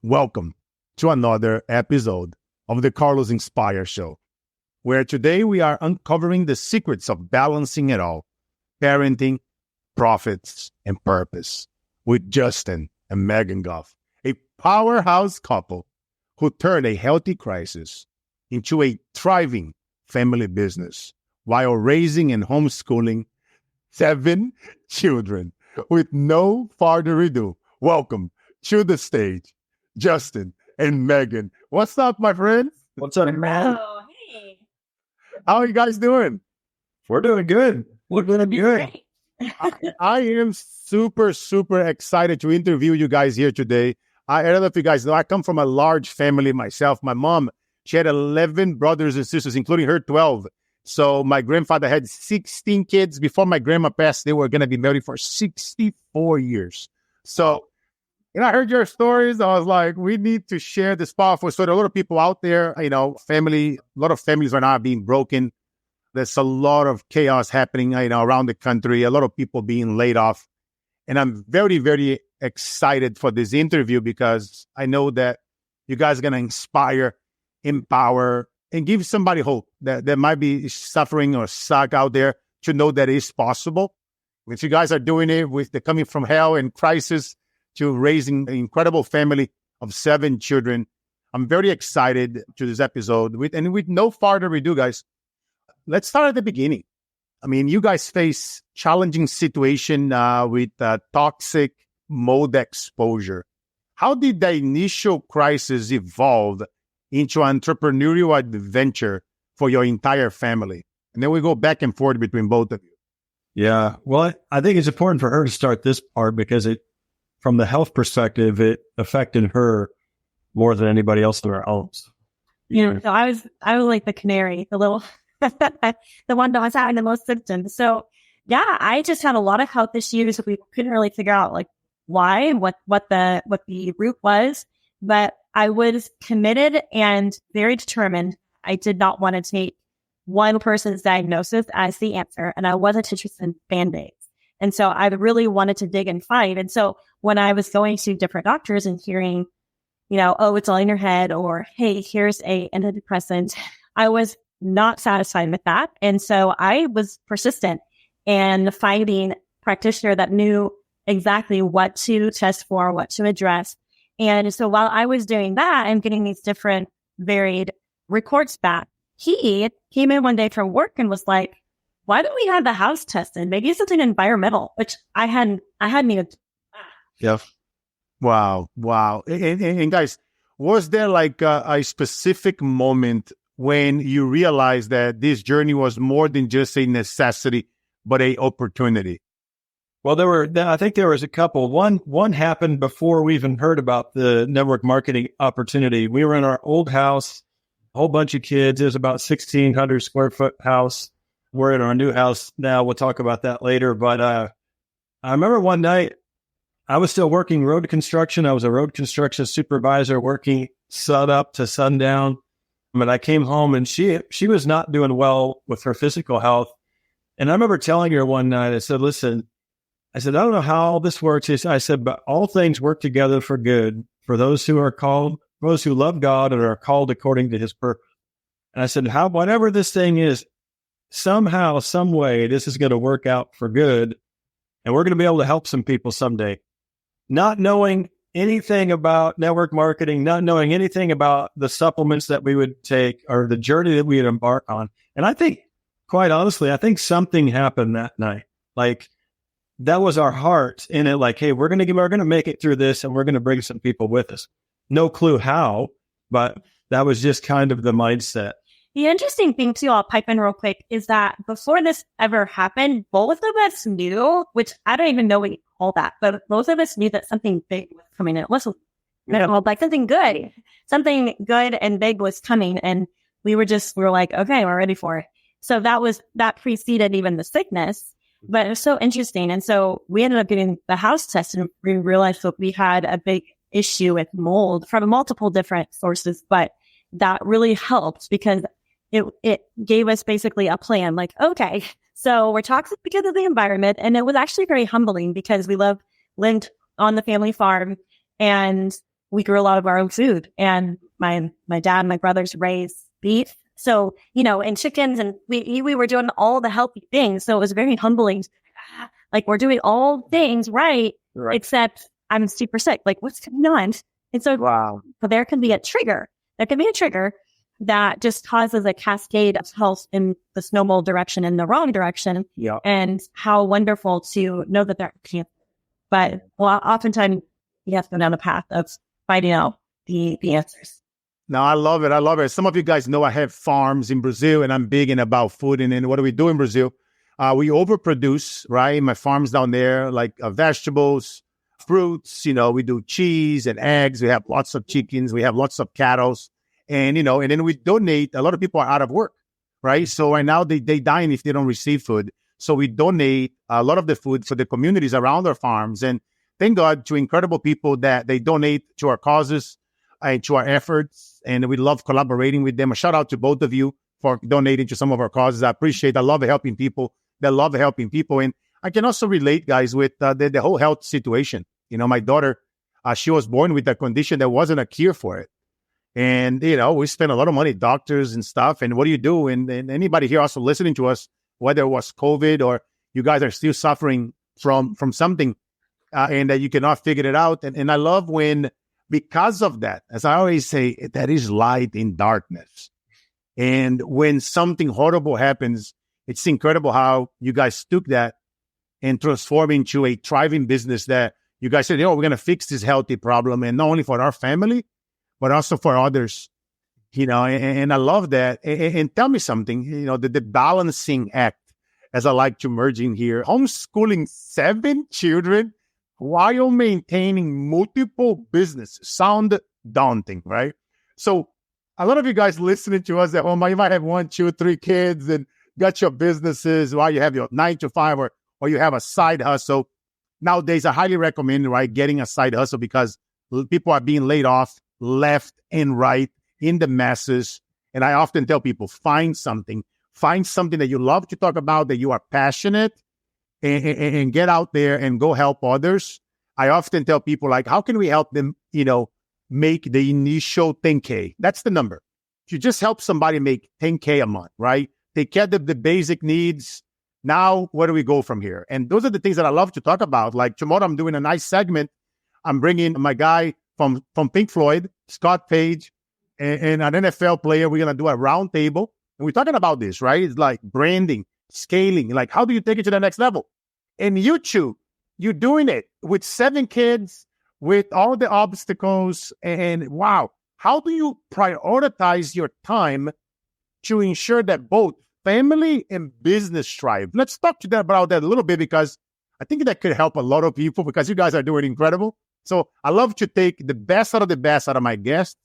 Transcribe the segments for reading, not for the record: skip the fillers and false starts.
Welcome to another episode of the Carlos Inspire Show, where today we are uncovering the secrets of balancing it all, parenting, profits, and purpose, with Justin and Megan Goff, a powerhouse couple who turned a healthy crisis into a thriving family business while raising and homeschooling 7 children. With no further ado, welcome to the stage, Justin and Megan. What's up, my friends? What's up, man? Oh, hey. How are you guys doing? We're doing good. We're doing good. I am super excited to interview you guys here today. I don't know if you guys know, I come from a large family myself. My mom, she had 11 brothers and sisters, including her 12. So my grandfather had 16 kids. Before my grandma passed, they were going to be married for 64 years. So, I heard your stories. I was like, we need to share this powerful story. A lot of people out there, a lot of families are now being broken. There's a lot of chaos happening, around the country, a lot of people being laid off. And I'm very excited for this interview because I know that you guys are going to inspire, empower, and give somebody hope that might be suffering or stuck out there to know that it's possible. If you guys are doing it with the coming from hell and crisis to raising an incredible family of 7 children, I'm very excited to this episode. With no further ado, guys, let's start at the beginning. I mean, you guys face challenging situation with toxic mold exposure. How did the initial crisis evolve into entrepreneurial adventure for your entire family? And then we go back and forth between both of you. Yeah. Well, I think it's important for her to start this part because from the health perspective, it affected her more than anybody else in our homes. So I was like the canary, the little, the one that was having the most symptoms. So yeah, I just had a lot of health issues. We couldn't really figure out like why, what the root was, but I was committed and very determined. I did not want to take one person's diagnosis as the answer, and I wasn't interested in Band-Aids. And so I really wanted to dig and find. And so when I was going to different doctors and hearing, oh, it's all in your head, or, hey, here's a antidepressant, I was not satisfied with that. And so I was persistent in finding a practitioner that knew exactly what to test for, what to address. And so while I was doing that and getting these different varied reports back, he came in one day from work and was like, why don't we have the house tested? Maybe it's something environmental, which I hadn't even. Yeah. Wow. And guys, was there like a specific moment when you realized that this journey was more than just a necessity, but a opportunity? Well, I think there was a couple. One happened before we even heard about the network marketing opportunity. We were in our old house, a whole bunch of kids. It was about 1,600 square foot house. We're in our new house now. We'll talk about that later. But I remember one night I was still working road construction. I was a road construction supervisor working sun up to sundown. But I came home and she was not doing well with her physical health. And I remember telling her one night, I said, listen, I don't know how all this works. I said, but all things work together for good for those who are called, those who love God and are called according to his purpose. And I said, whatever this thing is, somehow, some way, this is going to work out for good. And we're going to be able to help some people someday. Not knowing anything about network marketing, not knowing anything about the supplements that we would take or the journey that we would embark on. And I think, quite honestly, something happened that night. Like, that was our heart in it. Like, hey, we're going to make it through this and we're going to bring some people with us. No clue how, but that was just kind of the mindset. The interesting thing too, I'll pipe in real quick, is that before this ever happened, both of us knew, which I don't even know what you call that, but both of us knew that something big was coming. It wasn't like something good and big was coming. And we were like, okay, we're ready for it. So that preceded even the sickness, but it was so interesting. And so we ended up getting the house tested and we realized that we had a big issue with mold from multiple different sources, but that really helped because it gave us basically a plan, like, okay, so we're toxic because of the environment. And it was actually very humbling because we lived on the family farm and we grew a lot of our own food, and my dad and my brothers raised beef. So, and chickens, and we were doing all the healthy things. So it was very humbling. Like, we're doing all things right, except I'm super sick. Like, what's going on? And so, but there can be a trigger. There can be a trigger that just causes a cascade of health in the snowball direction, in the wrong direction. Yeah. And how wonderful to know that there can't. But oftentimes you have to go down the path of finding out the answers. No, I love it. I love it. Some of you guys know I have farms in Brazil, and I'm big in about food. And what do we do in Brazil? We overproduce, right? My farms down there, like vegetables, fruits, we do cheese and eggs. We have lots of chickens. We have lots of cattle. And, and then we donate. A lot of people are out of work, right? So right now they dying if they don't receive food. So we donate a lot of the food for the communities around our farms. And thank God to incredible people that they donate to our causes and to our efforts. And we love collaborating with them. A shout out to both of you for donating to some of our causes. I love helping people that love helping people. And I can also relate, guys, with the whole health situation. My daughter, she was born with a condition that wasn't a cure for it. And, we spend a lot of money, doctors and stuff. And what do you do? And anybody here also listening to us, whether it was COVID or you guys are still suffering from something and that you cannot figure it out. And I love when, because of that, as I always say, that is light in darkness. And when something horrible happens, it's incredible how you guys took that and transformed into a thriving business that you guys said, we're going to fix this healthy problem. And not only for our family, but also for others, and I love that. And tell me something, the balancing act, as I like to merge in here, homeschooling 7 children while maintaining multiple businesses sound daunting, right? So a lot of you guys listening to us at home, you might have 1, 2, 3 kids and got your businesses while you have your 9 to 5 or you have a side hustle. Nowadays, I highly recommend, right, getting a side hustle because people are being laid off left and right in the masses. And I often tell people, find something that you love to talk about, that you are passionate, and get out there and go help others. I often tell people, like, how can we help them, make the initial 10K? That's the number. If you just help somebody make 10K a month, right? Take care of the basic needs. Now, where do we go from here? And those are the things that I love to talk about. Like tomorrow, I'm doing a nice segment. I'm bringing my guy from Pink Floyd, Scott Page, and an NFL player. We're going to do a round table. And we're talking about this, right? It's like branding, scaling. Like, how do you take it to the next level? And YouTube, you're doing it with 7 kids, with all the obstacles. And wow, how do you prioritize your time to ensure that both family and business thrive? Let's talk to that about that a little bit, because I think that could help a lot of people, because you guys are doing incredible. So I love to take the best out of my guests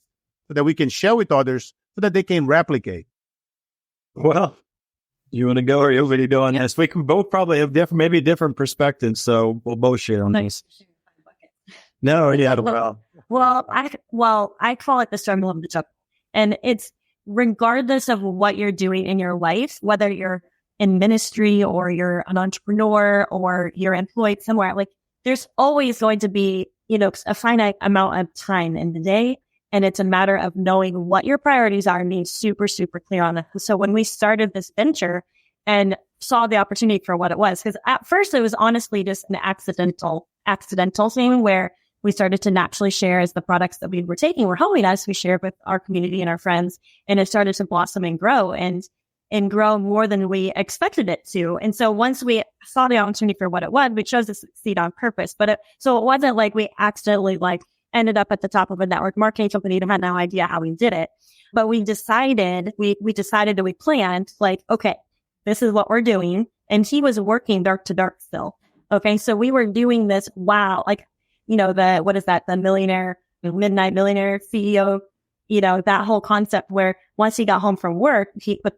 so that we can share with others so that they can replicate. Well, you want to go, or you want me to go on this? We can both probably have different perspectives, so we'll both share on this. No, yeah, well, I call it the struggle of the chuckle, and it's regardless of what you're doing in your life, whether you're in ministry or you're an entrepreneur or you're employed somewhere, like there's always going to be, a finite amount of time in the day. And it's a matter of knowing what your priorities are and being super, super clear on it. So when we started this venture and saw the opportunity for what it was, because at first it was honestly just an accidental thing where we started to naturally share as the products that we were taking were helping us. We shared with our community and our friends, and it started to blossom and grow and grow more than we expected it to. And so once we saw the opportunity for what it was, we chose to succeed on purpose. But so it wasn't like we accidentally ended up at the top of a network marketing company and had no idea how we did it. But we decided, we planned, okay, this is what we're doing. And he was working dark to dark still. Okay. So we were doing this. Wow. What is that? The midnight millionaire CEO, that whole concept where once he got home from work, we put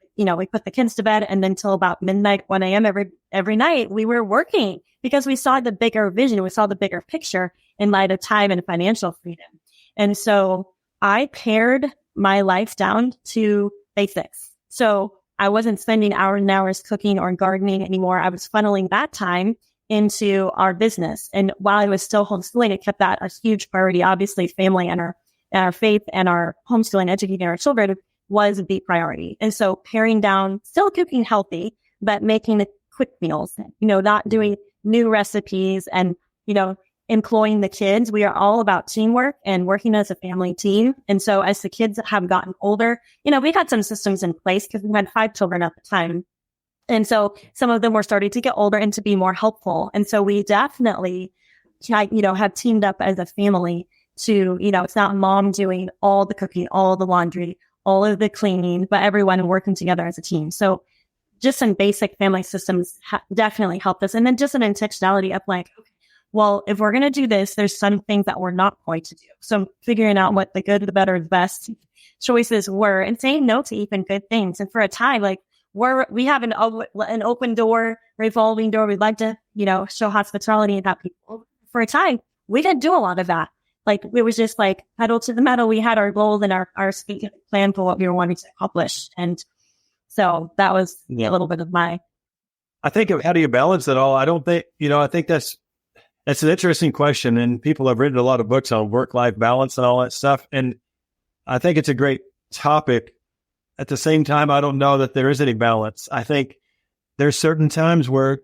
the kids to bed, and then till about midnight, 1 a.m. every night, we were working because we saw the bigger vision. We saw the bigger picture in light of time and financial freedom. And so I pared my life down to basics. So I wasn't spending hours and hours cooking or gardening anymore. I was funneling that time into our business. And while I was still homeschooling, it kept that a huge priority. Obviously, family and our faith and our homeschooling, educating our children was the priority. And so paring down, still cooking healthy, but making the quick meals, not doing new recipes and, employing the kids. We are all about teamwork and working as a family team. And so as the kids have gotten older, we had some systems in place because we had 5 children at the time. And so some of them were starting to get older and to be more helpful. And so we definitely, have teamed up as a family to, it's not mom doing all the cooking, all the laundry, all of the cleaning, but everyone working together as a team. So just some basic family systems definitely helped us. And then just an intentionality of like, well, if we're going to do this, there's some things that we're not going to do. So figuring out what the good, the better, the best choices were and saying no to even good things. And for a time, like we have an open door, revolving door. We'd like to, show hospitality and have people. For a time, we didn't do a lot of that. Like it was just like pedal to the metal. We had our goals and our specific plan for what we were wanting to accomplish. And so that was a little bit of my. I think of how do you balance it all? I don't think, I think that's an interesting question. And people have written a lot of books on work-life balance and all that stuff. And I think it's a great topic. At the same time, I don't know that there is any balance. I think there's certain times where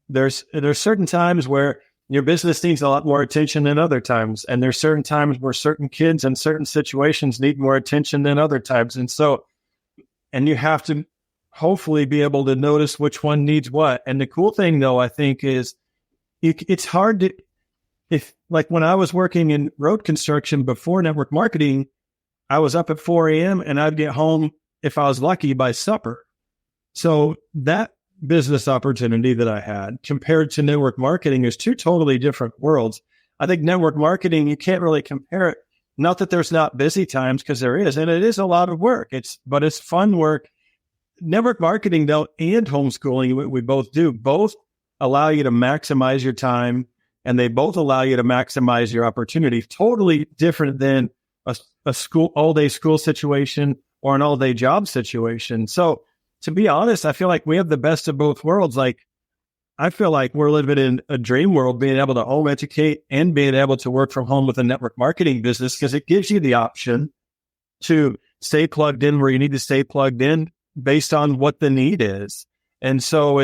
there's certain times where your business needs a lot more attention than other times. And there's certain times where certain kids and certain situations need more attention than other times. And you have to hopefully be able to notice which one needs what. And the cool thing though, I think is it's hard to, like when I was working in road construction before network marketing, I was up at 4 a.m. and I'd get home, if I was lucky, by supper. So that business opportunity that I had compared to network marketing is 2 totally different worlds. I think network marketing, you can't really compare it. Not that there's not busy times, because there is, and it is a lot of work. But it's fun work. Network marketing though, and homeschooling, we both do, both allow you to maximize your time, and they both allow you to maximize your opportunity. Totally different than a school all-day school situation or an all-day job situation. So to be honest, I feel like we have the best of both worlds. Like I feel like we're living in a dream world, being able to home educate and being able to work from home with a network marketing business, because it gives you the option to stay plugged in where you need to stay plugged in based on what the need is. And so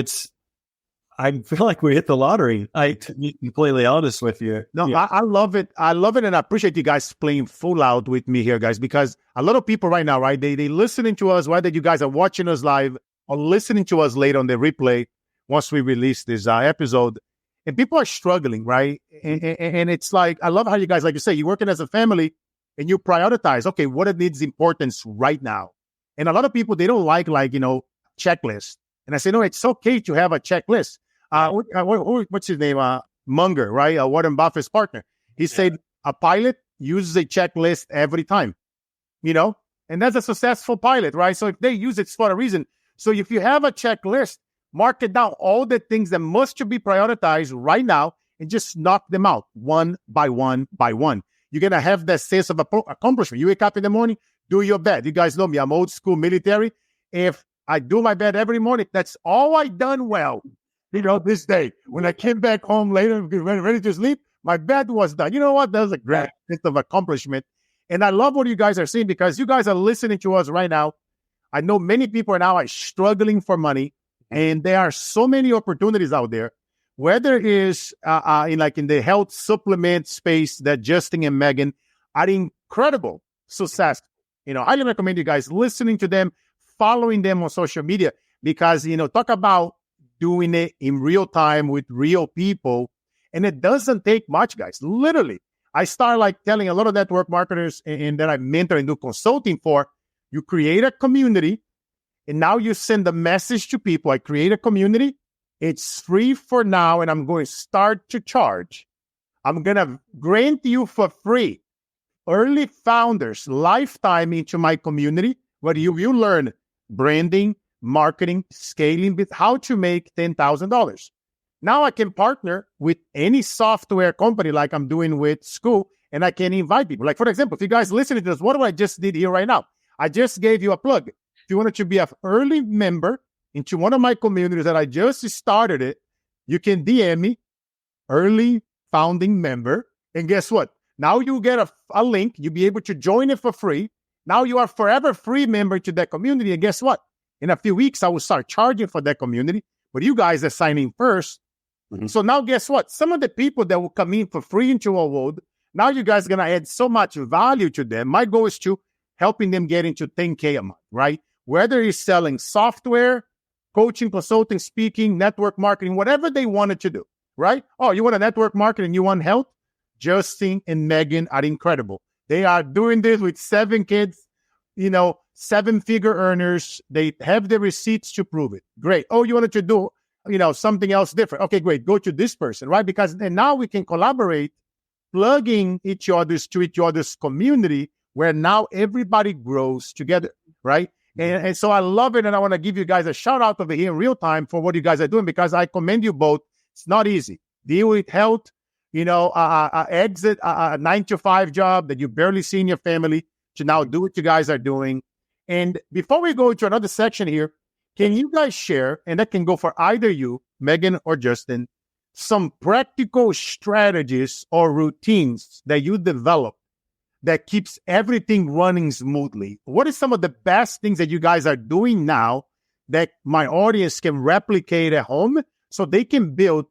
I feel like we hit the lottery. To be completely honest with you. No, yeah. I love it. I love it. And I appreciate you guys playing full out with me here, guys, because a lot of people right now, right, they listening to us, whether you guys are watching us live or listening to us later on the replay once we release this episode, and people are struggling, right? And it's like, I love how you guys, like you say, you're working as a family and you prioritize, okay, what needs importance right now? And a lot of people, they don't like, checklists. And I say, no, it's okay to have a checklist. What's his name? Munger, right? Warren Buffett's partner. He said a pilot uses a checklist every time, and that's a successful pilot, right? So if they use it for a reason. So if you have a checklist, mark it down, all the things that must be prioritized right now, and just knock them out one by one by one. You're going to have that sense of accomplishment. You wake up in the morning, do your bed. You guys know me. I'm old school military. If I do my bed every morning, that's all I done well. This day, when I came back home later, ready to sleep, my bed was done. You know what? That was a great sense of accomplishment. And I love what you guys are saying, because you guys are listening to us right now. I know many people now are struggling for money, and there are so many opportunities out there, whether it is in the health supplement space that Justin and Megan are incredible success. I highly recommend you guys listening to them, following them on social media, because, talk about doing it in real time with real people. And it doesn't take much, guys. Literally, I start telling a lot of network marketers and that I mentor and do consulting for, you create a community and now you send a message to people. I create a community. It's free for now, and I'm going to start to charge. I'm going to grant you for free early founders lifetime into my community, where you will learn branding, marketing, scaling, with how to make $10,000. Now I can partner with any software company like I'm doing with school, and I can invite people. Like, for example, if you guys listening to this, what do I just did here right now? I just gave you a plug. If you wanted to be an early member into one of my communities that I just started it, you can DM me early founding member. And guess what? Now you get a link. You'll be able to join it for free. Now you are forever free member to that community. And guess what? In a few weeks, I will start charging for that community. But you guys are signing first. Mm-hmm. So now guess what? Some of the people that will come in for free into our world, now you guys are going to add so much value to them. My goal is to helping them get into 10K a month, right? Whether it's selling software, coaching, consulting, speaking, network marketing, whatever they wanted to do, right? Oh, you want a network marketing, you want help? Justin and Megan are incredible. They are doing this with 7 kids, 7-figure earners. They have the receipts to prove it. Great. Oh, you wanted to do, something else different. Okay, great. Go to this person, right? Because and now we can collaborate, plugging each other's community where now everybody grows together, right? And so I love it. And I want to give you guys a shout out over here in real time for what you guys are doing, because I commend you both. It's not easy. Deal with health, exit a 9-to-5 job that you barely see in your family to now do what you guys are doing. And before we go to another section here, can you guys share, and that can go for either you, Megan or Justin, some practical strategies or routines that you develop that keeps everything running smoothly? What are some of the best things that you guys are doing now that my audience can replicate at home so they can build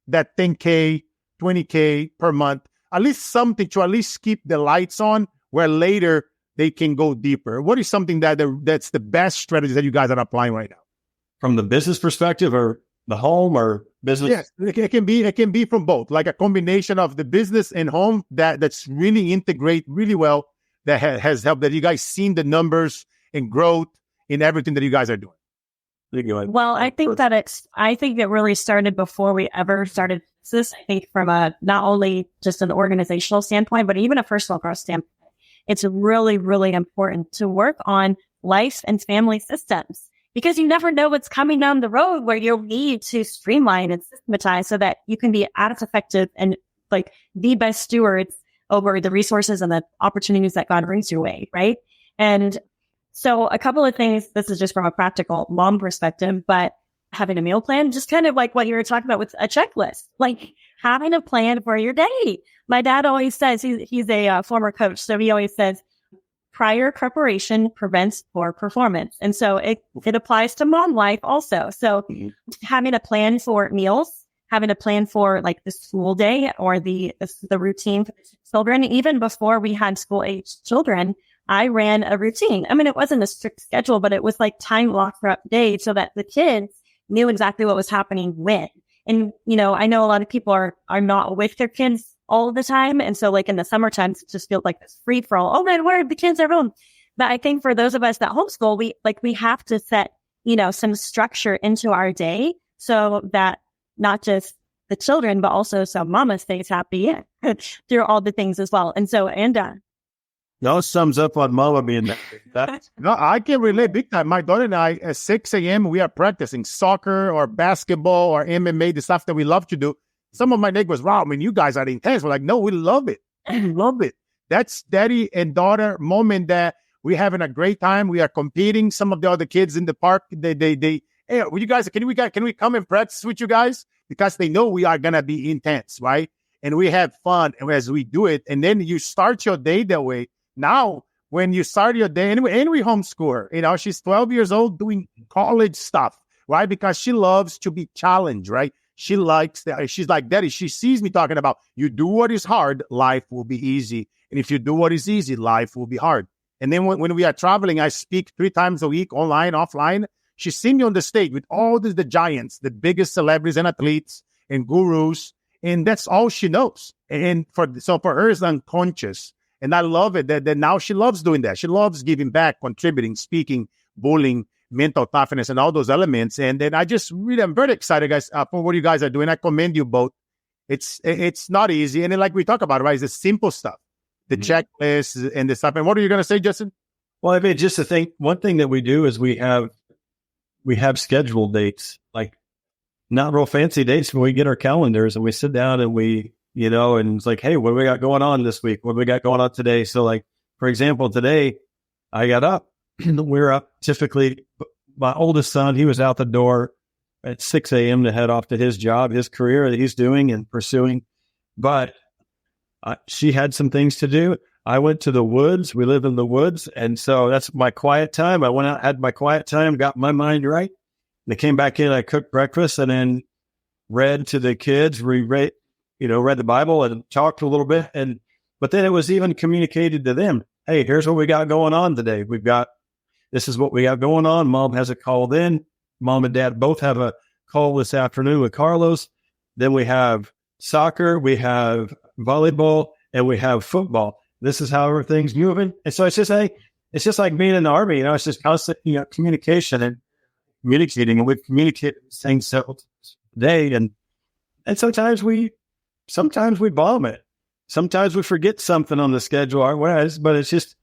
that 10K, 20K per month, at least something to at least keep the lights on where later they can go deeper? What is something that's the best strategy that you guys are applying right now? From the business perspective or the home or business? Yes, it can be from both, like a combination of the business and home that's really integrate really well, that has helped, that you guys seen the numbers and growth in everything that you guys are doing. Well, I think it really started before we ever started this. I think from not only just an organizational standpoint, but even a personal growth standpoint, it's really, really important to work on life and family systems, because you never know what's coming down the road where you'll need to streamline and systematize so that you can be as effective and like the best stewards over the resources and the opportunities that God brings your way, right? And so a couple of things, this is just from a practical mom perspective, but having a meal plan, just kind of like what you were talking about with a checklist, like having a plan for your day. My dad always says, he's a former coach, so he always says, prior preparation prevents poor performance. And so it applies to mom life also. So having a plan for meals, having a plan for like the school day or the routine for the children. Even before we had school-aged children, I ran a routine. I mean, it wasn't a strict schedule, but it was like time block for days so that the kids knew exactly what was happening when. And, I know a lot of people are not with their kids all the time. And so like in the summertime, it just feels like this free for all. Oh man, where are the kids? Everyone. But I think for those of us that homeschool, we have to set, some structure into our day so that not just the children, but also so mama stays happy through all the things as well. And so, no, sums up on mama being that. No, I can relate big time. My daughter and I, at 6 a.m., we are practicing soccer or basketball or MMA, the stuff that we love to do. Some of my neighbors, wow, I mean, you guys are intense. We're like, no, we love it. We love it. That's daddy and daughter moment that we're having a great time. We are competing. Some of the other kids in the park, they hey, you guys, can we come and practice with you guys? Because they know we are going to be intense, right? And we have fun as we do it. And then you start your day that way. Now, when you start your day, and we homeschool her, she's 12 years old doing college stuff, right? Because she loves to be challenged, right? She likes that. She's like, Daddy, she sees me talking about, you do what is hard, life will be easy. And if you do what is easy, life will be hard. And then when we are traveling, I speak 3 times a week, online, offline. She's seen me on the stage with all the giants, the biggest celebrities and athletes and gurus. And that's all she knows. And for her, it's unconscious. And I love it that now she loves doing that. She loves giving back, contributing, speaking, bullying, mental toughness, and all those elements. And then I'm very excited, guys, for what you guys are doing. I commend you both. It's not easy. And then like we talk about, right, it's the simple stuff, the checklist and the stuff. And what are you going to say, Justin? Well, I mean, just to think, one thing that we do is we have scheduled dates, like not real fancy dates, but we get our calendars and we sit down and we, and it's like, hey, what do we got going on this week? What do we got going on today? So like, for example, today I got up and we're up typically, my oldest son, he was out the door at 6 a.m. to head off to his job, his career that he's doing and pursuing. But she had some things to do. I went to the woods. We live in the woods. And so that's my quiet time. I went out, had my quiet time, got my mind right. And I came back in, I cooked breakfast and then read to the kids, read the Bible and talked a little bit. But then it was even communicated to them. Hey, here's what we got going on today. This is what we got going on. Mom has a call then. Mom and dad both have a call this afternoon with Carlos. Then we have soccer, we have volleyball, and we have football. This is how everything's moving. And so it's just like being in the Army, it's just constant, communication and communicating. And we've communicated things several times a day. And sometimes we bomb it. Sometimes we forget something on the schedule, but it's just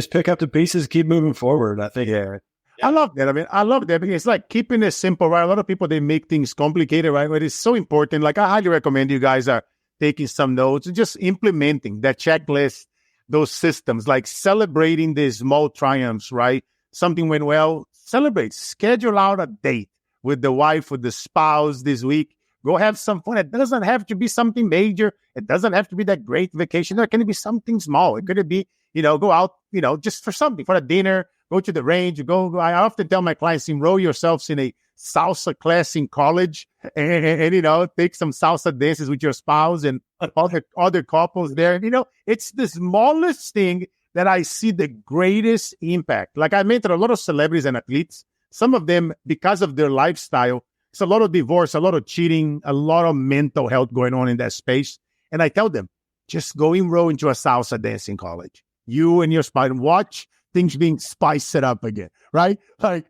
pick up the pieces, keep moving forward. I think. Yeah. I love that. I love that because it's like keeping it simple, right? A lot of people, they make things complicated, right? But it's so important. Like I highly recommend you guys are taking some notes and just implementing that checklist, those systems, like celebrating the small triumphs, right? Something went well, celebrate, schedule out a date with the wife, with the spouse this week. Go have some fun. It doesn't have to be something major. It doesn't have to be that great vacation. It can be something small. It could be, go out, just for something, for a dinner, go to the range. I often tell my clients, enroll yourselves in a salsa class in college and take some salsa dances with your spouse and other couples there. It's the smallest thing that I see the greatest impact. Like I mentored a lot of celebrities and athletes. Some of them, because of their lifestyle, it's a lot of divorce, a lot of cheating, a lot of mental health going on in that space. And I tell them, just go enroll into a salsa dancing college. You and your spouse, watch things being spiced it up again, right? Like,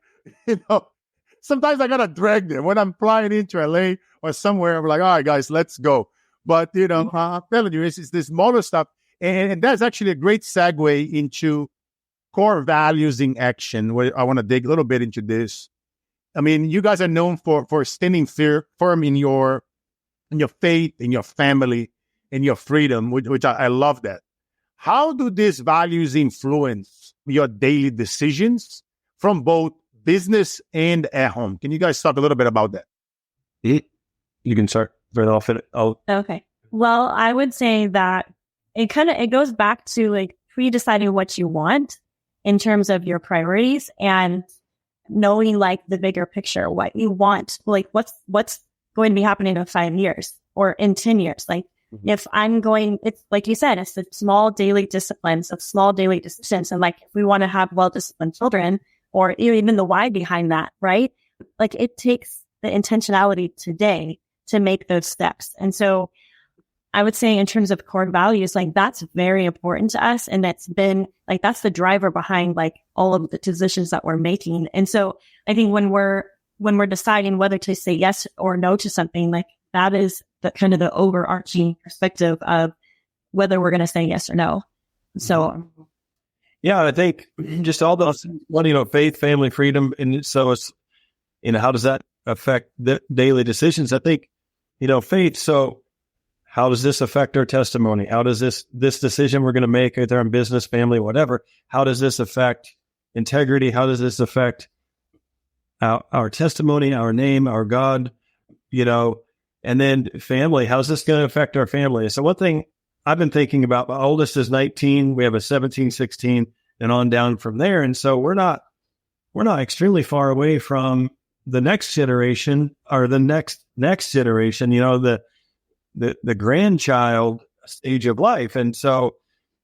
sometimes I got to drag them. When I'm flying into LA or somewhere, I'm like, all right, guys, let's go. But, I'm telling you, it's this smaller stuff. And that's actually a great segue into core values in action, where I want to dig a little bit into this. You guys are known for standing firm in your faith, in your family, in your freedom, which I love that. How do these values influence your daily decisions from both business and at home? Can you guys talk a little bit about that? You can start right off. Okay. Well, I would say that it goes back to like pre-deciding what you want in terms of your priorities and knowing like the bigger picture, what you want, like what's going to be happening in 5 years or in 10 years. Like if I'm going, it's like you said, it's the small daily disciplines of small daily decisions. And like, if we want to have well-disciplined children or even the why behind that, right? Like it takes the intentionality today to make those steps. And so I would say in terms of core values, like that's very important to us. And that's been like, that's the driver behind like all of the decisions that we're making. And so I think when we're deciding whether to say yes or no to something, like that is the kind of the overarching perspective of whether we're going to say yes or no. So. Yeah, I think just all those, faith, family, freedom. And so it's, how does that affect the daily decisions? I think, faith. So how does this affect our testimony? How does this decision we're going to make either in business, family, whatever, how does this affect integrity? How does this affect our testimony, our name, our God, and then family, how's this going to affect our family? So one thing I've been thinking about, my oldest is 19, we have a 17, 16, and on down from there. And so we're not extremely far away from the next generation or the next generation, the grandchild stage of life. And so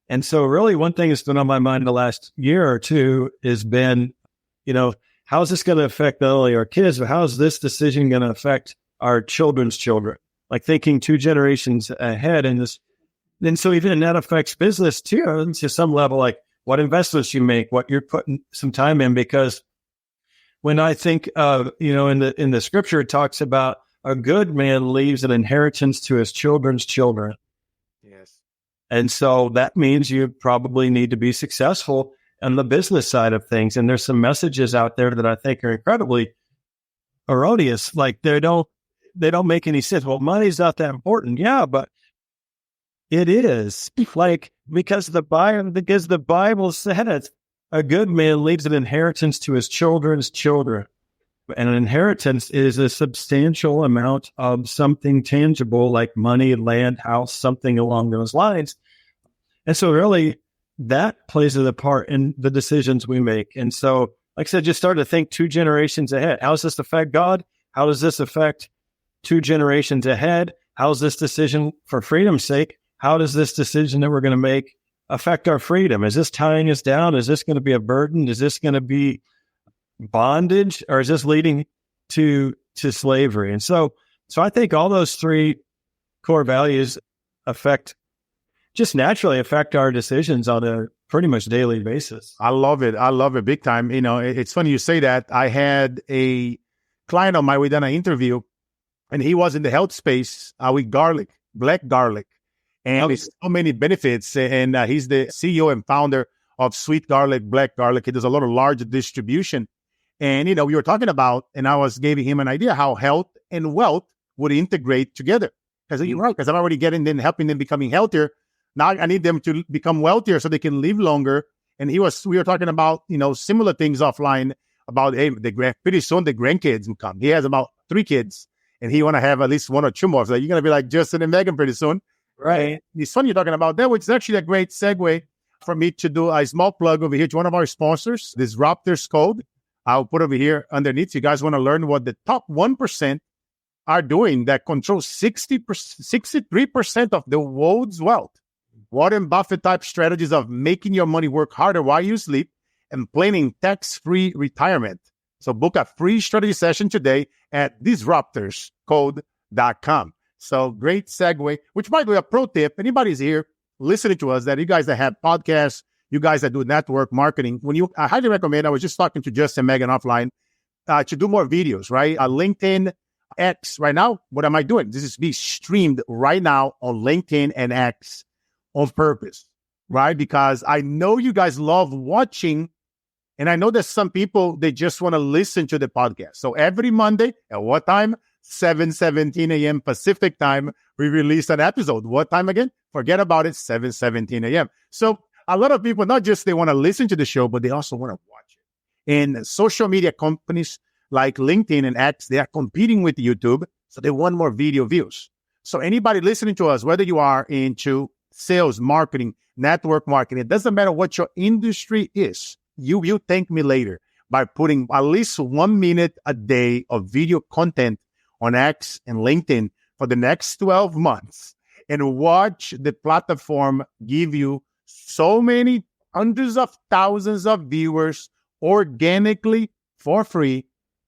really one thing that's been on my mind the last year or two has been, how's this going to affect not only our kids, but how's this decision going to affect our children's children? Like thinking 2 generations ahead. And so even that affects business too, to some level, like what investments you make, what you're putting some time in. Because when I think of, in the scripture, it talks about a good man leaves an inheritance to his children's children. Yes. And so that means you probably need to be successful on the business side of things. And there's some messages out there that I think are incredibly erroneous. Like they don't make any sense. Well, money's not that important. Yeah, but it is. Like, because the Bible said it, a good man leaves an inheritance to his children's children. And an inheritance is a substantial amount of something tangible like money, land, house, something along those lines. And so really that plays a part in the decisions we make. And so, like I said, just start to think 2 generations ahead. How does this affect God? How does this affect 2 generations ahead? How's this decision for freedom's sake? How does this decision that we're going to make affect our freedom? Is this tying us down? Is this going to be a burden? Is this going to be bondage, or is this leading to slavery? And so I think all those 3 core values just naturally affect our decisions on a pretty much daily basis. I love it. I love it big time. It's funny you say that. I had a client of mine, we done an interview, and he was in the health space with garlic, black garlic, and there's so many benefits. And he's the CEO and founder of Sweet Garlic, Black Garlic. He does a lot of large distribution. And, we were talking about, and I was giving him an idea how health and wealth would integrate together. Because you're right, because I'm already helping them becoming healthier. Now I need them to become wealthier so they can live longer. And we were talking about, similar things offline about, hey, pretty soon the grandkids will come. He has about 3 kids, and he want to have at least 1 or 2 more. So you're going to be like Justin and Megan pretty soon. Right. It's funny you're talking about that, which is actually a great segue for me to do a small plug over here to one of our sponsors, Disruptors Code. I'll put over here underneath. You guys want to learn what the top 1% are doing that controls 63% of the world's wealth. Warren Buffett type strategies of making your money work harder while you sleep and planning tax-free retirement. So book a free strategy session today at disruptorscode.com. So great segue, which might be a pro tip. Anybody's here listening to us, that you guys that have podcasts, you guys that do network marketing, I highly recommend, I was just talking to Justin and Megan offline, to do more videos, right? LinkedIn, X. Right now, what am I doing? This is being streamed right now on LinkedIn and X on purpose, right? Because I know you guys love watching, and I know that some people, they just want to listen to the podcast. So every Monday, at what time? 7:17 a.m. Pacific time, we release an episode. What time again? Forget about it, 7:17 a.m. So a lot of people, not just they want to listen to the show, but they also want to watch it. And social media companies like LinkedIn and X, they are competing with YouTube, so they want more video views. So anybody listening to us, whether you are into sales, marketing, network marketing, it doesn't matter what your industry is, you will thank me later by putting at least 1 minute a day of video content on X and LinkedIn for the next 12 months and watch the platform give you so many hundreds of thousands of viewers organically for free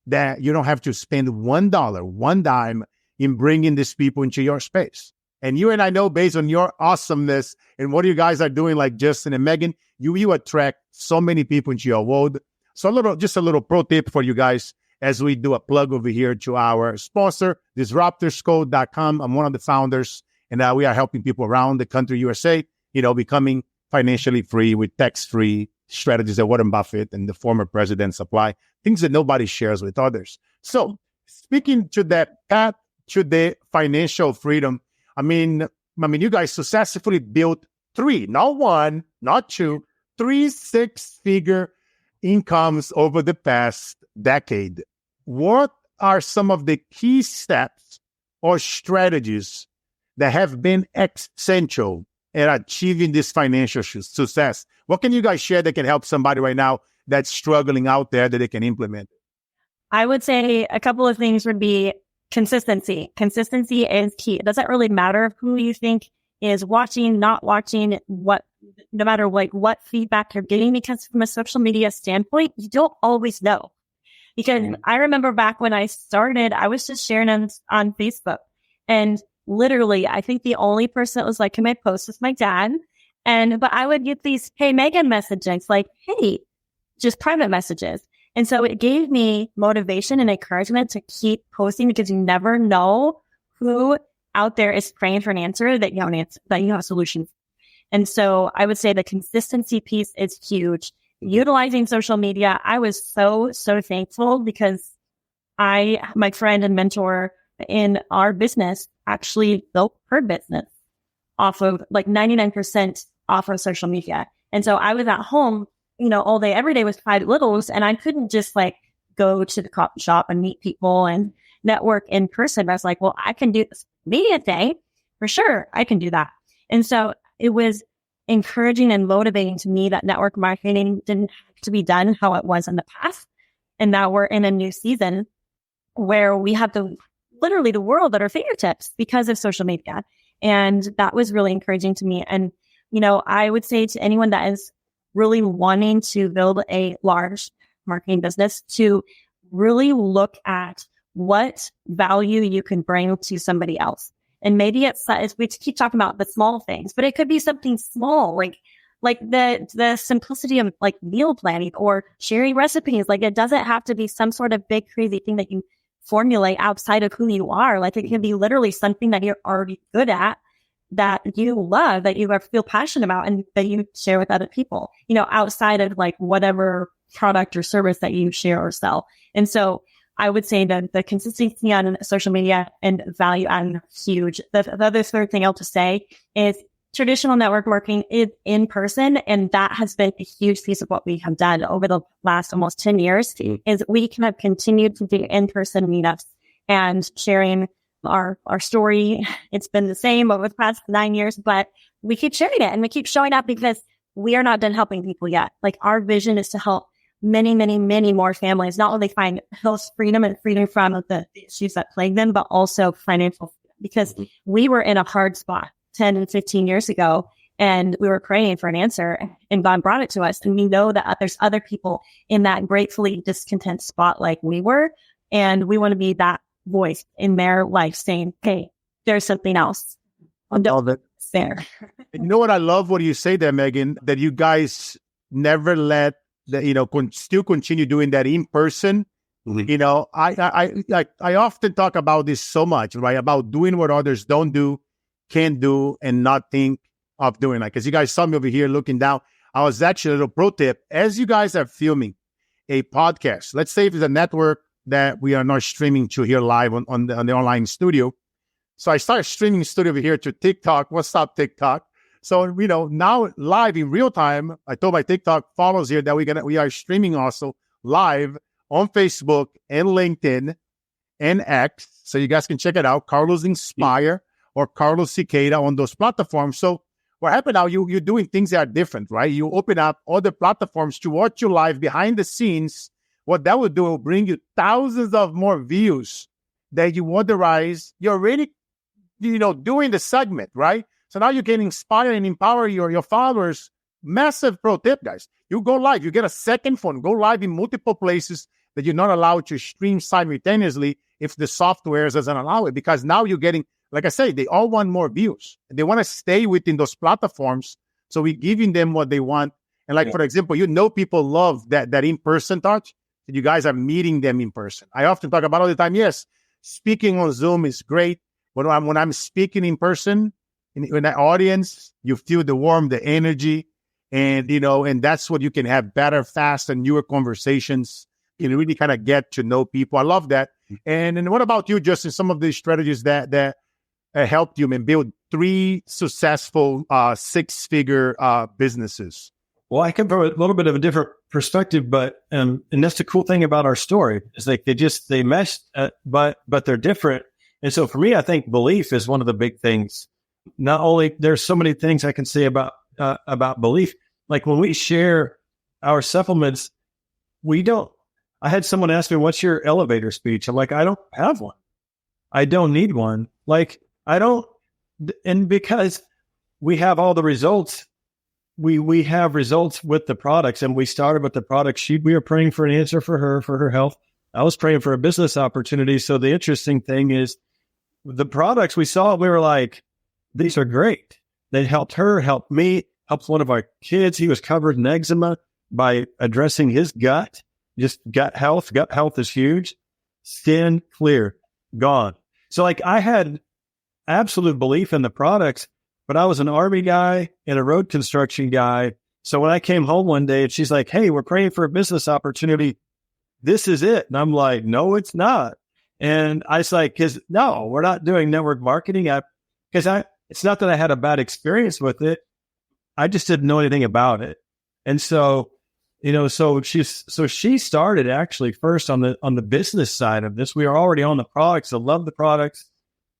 that you don't have to spend $1, 1 dime in bringing these people into your space. And you and I know, based on your awesomeness and what you guys are doing, like Justin and Megan, you attract so many people into your world. So just a little pro tip for you guys as we do a plug over here to our sponsor, disruptorscode.com. I'm one of the founders, and we are helping people around the country, USA, becoming financially free with tax-free strategies that Warren Buffett and the former presidents apply, things that nobody shares with others. So speaking to that path to the financial freedom, I mean, you guys successfully built 3, not 1, not 2, 3 6-figure incomes over the past decade. What are some of the key steps or strategies that have been essential in achieving this financial success? What can you guys share that can help somebody right now that's struggling out there that they can implement? I would say a couple of things would be consistency. Consistency is key. It doesn't really matter who you think is watching, not watching, no matter what feedback you're getting, because from a social media standpoint, you don't always know. Because I remember back when I started, I was just sharing on Facebook, and literally, I think the only person that was like, can I post with my dad? But I would get these, hey, Megan messages, like, hey, just private messages. And so it gave me motivation and encouragement to keep posting, because you never know who out there is praying for an answer that you have a solution. And so I would say the consistency piece is huge. Utilizing social media, I was so thankful, because my friend and mentor in our business actually built her business off of 99% off of social media. And so I was at home, all day, every day with 5 littles, and I couldn't just go to the coffee shop and meet people and network in person. I was like, well, I can do this media thing for sure. I can do that. And so it was encouraging and motivating to me that network marketing didn't have to be done how it was in the past. And now we're in a new season where we have literally the world at our fingertips because of social media. And that was really encouraging to me. And, I would say to anyone that is really wanting to build a large marketing business to really look at what value you can bring to somebody else. And maybe it's we keep talking about the small things, but it could be something small, like the simplicity of like meal planning or sharing recipes. Like it doesn't have to be some sort of big crazy thing that you formulate outside of who you are. Like it can be literally something that you're already good at, that you love, that you feel passionate about, and that you share with other people, outside of like whatever product or service that you share or sell. And so I would say that the consistency on social media and value adding are huge. The other third thing I'll just say is traditional network marketing is in person. And that has been a huge piece of what we have done over the last almost 10 years is we have continued to do in-person meetups and sharing our story. It's been the same over the past 9 years, but we keep sharing it and we keep showing up because we are not done helping people yet. Like our vision is to help many, many, many more families not only find health freedom and freedom from the issues that plague them, but also financial freedom. Because we were in a hard spot 10 and 15 years ago, and we were praying for an answer, and God brought it to us. And we know that there's other people in that gratefully discontent spot like we were, and we want to be that voice in their life saying, hey, there's something else. It's there. You know what I love what you say there, Megan, that you guys never let still continue doing that in person. I often talk about this so much, right? About doing what others don't do, can't do, and not think of doing. Like, as you guys saw me over here looking down, I was actually a little pro tip. As you guys are filming a podcast, let's say if it's a network that we are not streaming to here live on the online studio. So I started streaming studio over here to TikTok. What's up, TikTok? So, now live in real time, I told my TikTok followers here that we are streaming also live on Facebook and LinkedIn and X. So you guys can check it out, Carlos Inspire or Carlos Cicada on those platforms. So what happened now, you're doing things that are different, right? You open up other platforms to watch you live behind the scenes. What that will do will bring you thousands of more views that you otherwise, you're already, doing the segment, right? So now you can inspire and empower your followers. Massive pro tip, guys. You go live. You get a second phone. Go live in multiple places that you're not allowed to stream simultaneously if the software doesn't allow it. Because now you're getting, like I say, they all want more views. They want to stay within those platforms. So we're giving them what they want. And for example, people love that in-person touch. You guys are meeting them in person. I often talk about all the time, yes, speaking on Zoom is great. But when I'm speaking in person, in the audience, you feel the warmth, the energy, and and that's what you can have better, fast, and newer conversations. You can really kind of get to know people. I love that. And what about you, Justin? Some of these strategies that helped you build 3 successful 6-figure businesses? Well, I come from a little bit of a different perspective, but and that's the cool thing about our story is like they mesh, but they're different. And so for me, I think belief is one of the big things. Not only there's so many things I can say about belief. Like when we share our supplements, I had someone ask me, what's your elevator speech? I'm like, I don't have one. I don't need one. Like and because we have all the results, we have results with the products, and we started with the products. We were praying for an answer for her health. I was praying for a business opportunity. So the interesting thing is the products we saw, we were like, these are great. They helped her, helped me, helped one of our kids. He was covered in eczema by addressing his gut, just gut health. Gut health is huge. Skin clear, gone. So I had absolute belief in the products, but I was an Army guy and a road construction guy. So when I came home one day and she's like, hey, we're praying for a business opportunity. This is it. And I'm like, no, it's not. And I was like, no, we're not doing network marketing. It's not that I had a bad experience with it. I just didn't know anything about it. And so so she started actually first on the business side of this. We were already on the products. I love the products,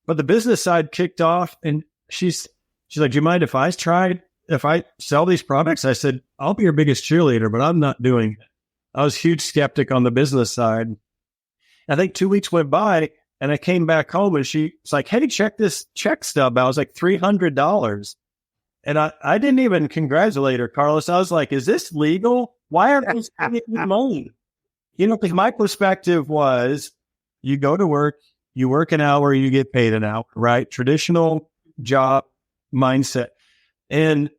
but the business side kicked off, and she's like, "Do you mind if I sell these products?" I said, "I'll be your biggest cheerleader, but I'm not doing it." I was a huge skeptic on the business side. I think 2 weeks went by, and I came back home, and she was like, "Hey, check this check stub." I was like, $300. And I didn't even congratulate her, Carlos. I was like, "Is this legal? Why aren't we spending money?" Because my perspective was, you go to work, you work an hour, you get paid an hour, right? Traditional job mindset. And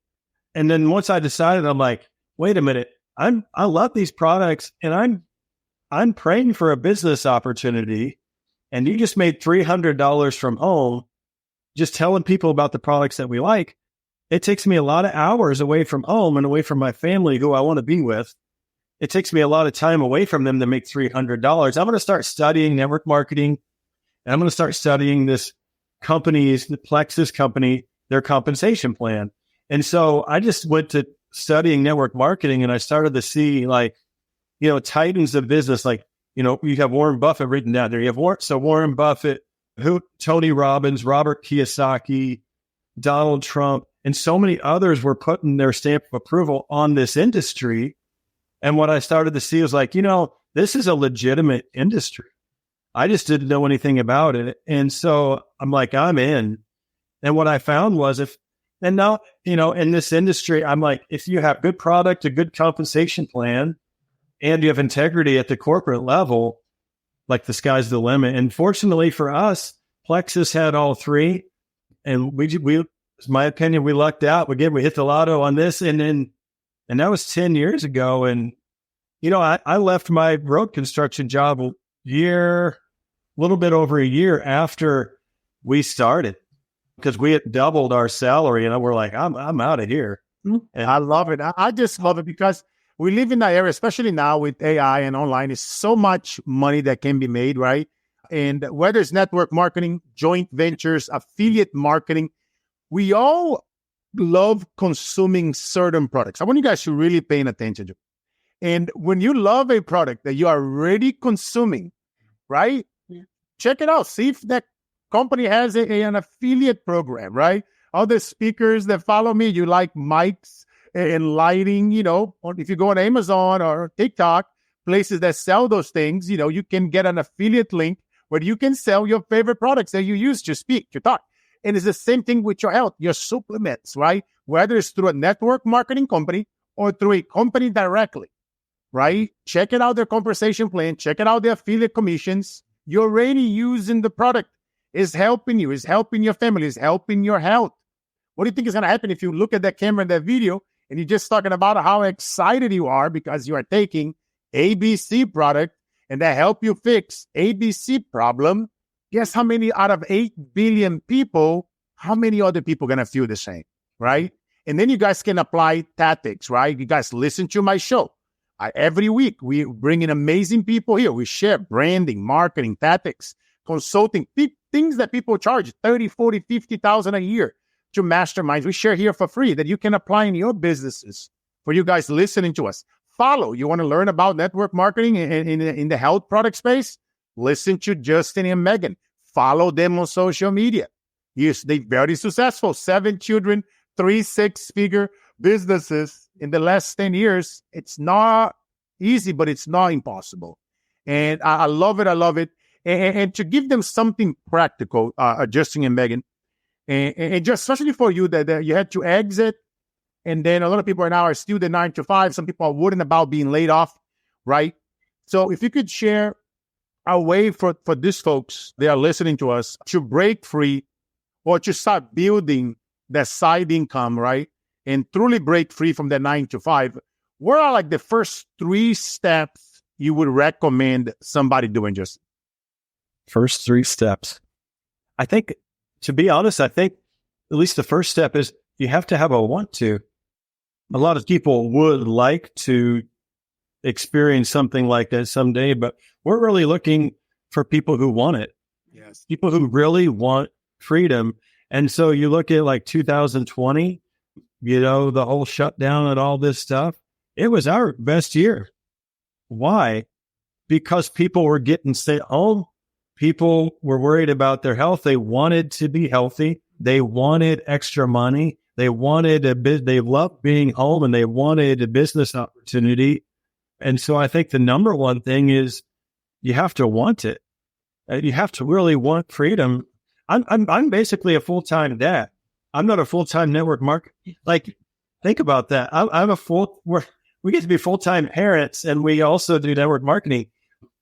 then once I decided, I'm like, wait a minute, I love these products, and I'm praying for a business opportunity, and you just made $300 from home, just telling people about the products that we like. It takes me a lot of hours away from home and away from my family who I want to be with. It takes me a lot of time away from them to make $300. I'm going to start studying network marketing, and I'm going to start studying the Plexus company, their compensation plan. And so I just went to studying network marketing, and I started to see titans of business. You have Warren Buffett written down there. You have Warren Buffett, Tony Robbins, Robert Kiyosaki, Donald Trump, and so many others were putting their stamp of approval on this industry. And what I started to see was this is a legitimate industry. I just didn't know anything about it. And so I'm like, I'm in. And what I found was in this industry, I'm like, if you have good product, a good compensation plan, and you have integrity at the corporate level, like the sky's the limit. And fortunately for us, Plexus had all three. And we in my opinion, we lucked out. We hit the lotto on this. And that was 10 years ago. And, I left my road construction job a little bit over a year after we started, because we had doubled our salary, and we're like, I'm out of here. And I love it. I just love it because we live in that area, especially now with AI and online. Is so much money that can be made, right? And whether it's network marketing, joint ventures, affiliate marketing, we all love consuming certain products. I want you guys to really pay attention to it. And when you love a product that you are already consuming, right? Yeah. Check it out. See if that company has an affiliate program, right? Other speakers that follow me, you like mics and lighting, or if you go on Amazon or TikTok, places that sell those things, you can get an affiliate link where you can sell your favorite products that you use to speak, to talk. And it's the same thing with your health, your supplements, right? Whether it's through a network marketing company or through a company directly, right? Check it out, their compensation plan. Check it out, their affiliate commissions. You're already using the product. It's helping you. It's helping your family. It's helping your health. What do you think is going to happen if you look at that camera in that video and you're just talking about how excited you are because you are taking ABC product and that help you fix ABC problem? Guess how many out of 8 billion people, how many other people are going to feel the same, right? And then you guys can apply tactics, right? You guys listen to my show. Every week, we bring in amazing people here. We share branding, marketing, tactics, consulting, things that people charge 30, 40, 50,000 a year to masterminds. We share here for free that you can apply in your businesses. For you guys listening to us, follow. You want to learn about network marketing in the health product space? Listen to Justin and Megan. Follow them on social media. Yes, they're very successful. 7 children, 3 6-figure businesses in the last 10 years. It's not easy, but it's not impossible. And I love it. I love it. And to give them something practical, Justin and Megan, and just especially for you that you had to exit, and then a lot of people right now are still the 9 to 5. Some people are worried about being laid off, right? So if you could share a way for these folks, they are listening to us, to break free or to start building that side income, right? And truly break free from the 9 to 5. What are like the first 3 steps you would recommend somebody doing, just first 3 steps? I think, to be honest, at least the first step is you have to have a want to. A lot of people would like to experience something like that someday, but we're really looking for people who want it. Yes. People who really want freedom. And so you look at like 2020, the whole shutdown and all this stuff. It was our best year. Why? Because people were getting stay home. People were worried about their health. They wanted to be healthy. They wanted extra money. They loved being home, and they wanted a business opportunity. And so I think the number one thing is you have to want it. You have to really want freedom. I'm basically a full-time dad. I'm not a full-time network marketer. Like, think about that. We get to be full-time parents, and we also do network marketing.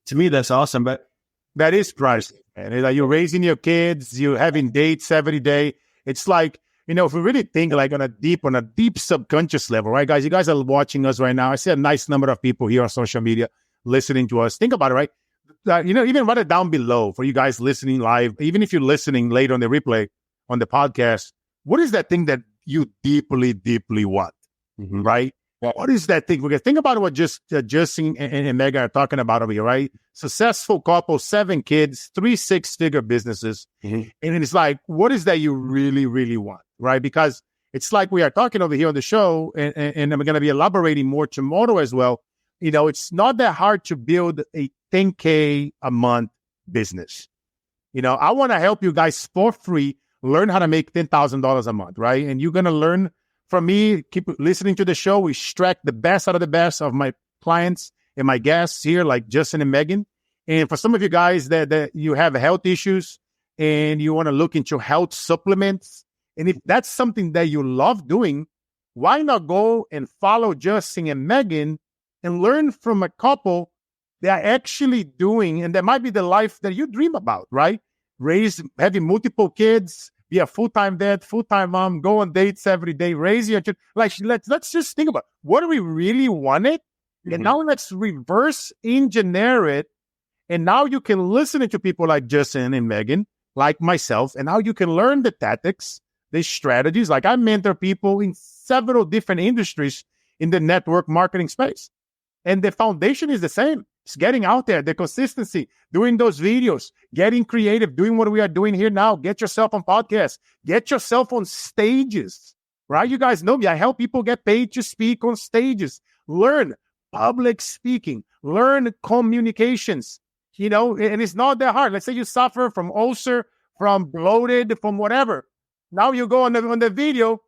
To me, that's awesome. But that is priceless. And like, you're raising your kids, you're having dates every day. It's like, if we really think like on a deep subconscious level, right, guys? You guys are watching us right now. I see a nice number of people here on social media listening to us. Think about it, right? Even write it down below for you guys listening live. Even if you're listening later on the replay, on the podcast, what is that thing that you deeply, deeply want, right? What is that thing? Because think about what Justin and Megan are talking about over here, right? Successful couple, 7 kids, 3 6-figure businesses. And it's like, what is that you really, really want, right? Because it's like we are talking over here on the show, and I'm going to be elaborating more tomorrow as well. It's not that hard to build a $10K a month business. I want to help you guys for free learn how to make $10,000 a month, right? And you're going to learn from me. Keep listening to the show. We extract the best out of the best of my clients and my guests here, like Justin and Megan. And for some of you guys that you have health issues and you want to look into health supplements, and if that's something that you love doing, why not go and follow Justin and Megan and learn from a couple that are actually doing, and that might be the life that you dream about, right? Having multiple kids, be a full-time dad, full-time mom, go on dates every day, raise your children. Like, let's just think about what do we really wanted, and now let's reverse engineer it. And now you can listen to people like Justin and Megan, like myself, and now you can learn the tactics, the strategies. Like, I mentor people in several different industries in the network marketing space, and the foundation is the same. It's getting out there, the consistency, doing those videos, getting creative, doing what we are doing here now. Get yourself on podcasts, get yourself on stages, right? You guys know me. I help people get paid to speak on stages, learn public speaking, learn communications, and it's not that hard. Let's say you suffer from ulcer, from bloated, from whatever. Now you go on the video,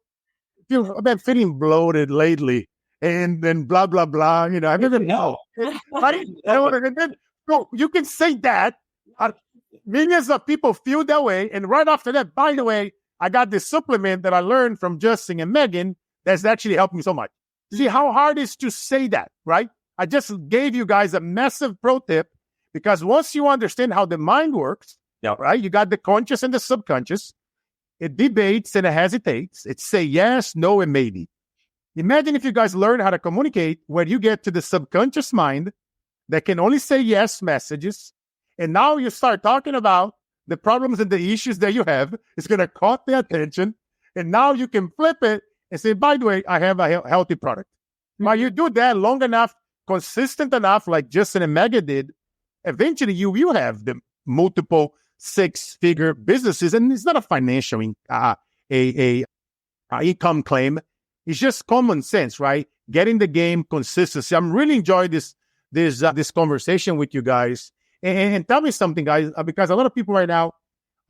I've been feeling bloated lately. And then blah, blah, blah, I didn't know. Right? So you can say that. Millions of people feel that way. And right after that, by the way, I got this supplement that I learned from Justin and Megan that's actually helped me so much. See how hard it is to say that, right? I just gave you guys a massive pro tip, because once you understand how the mind works, right? You got the conscious and the subconscious. It debates and it hesitates. It say yes, no, and maybe. Imagine if you guys learn how to communicate when you get to the subconscious mind that can only say yes messages. And now you start talking about the problems and the issues that you have. It's going to caught the attention. And now you can flip it and say, by the way, I have a healthy product. While you do that long enough, consistent enough, like Justin and Megan did, eventually you will have the multiple 6-figure businesses. And it's not a financial income claim. It's just common sense, right? Getting the game consistency. I'm really enjoying this conversation with you guys. And tell me something, guys, because a lot of people right now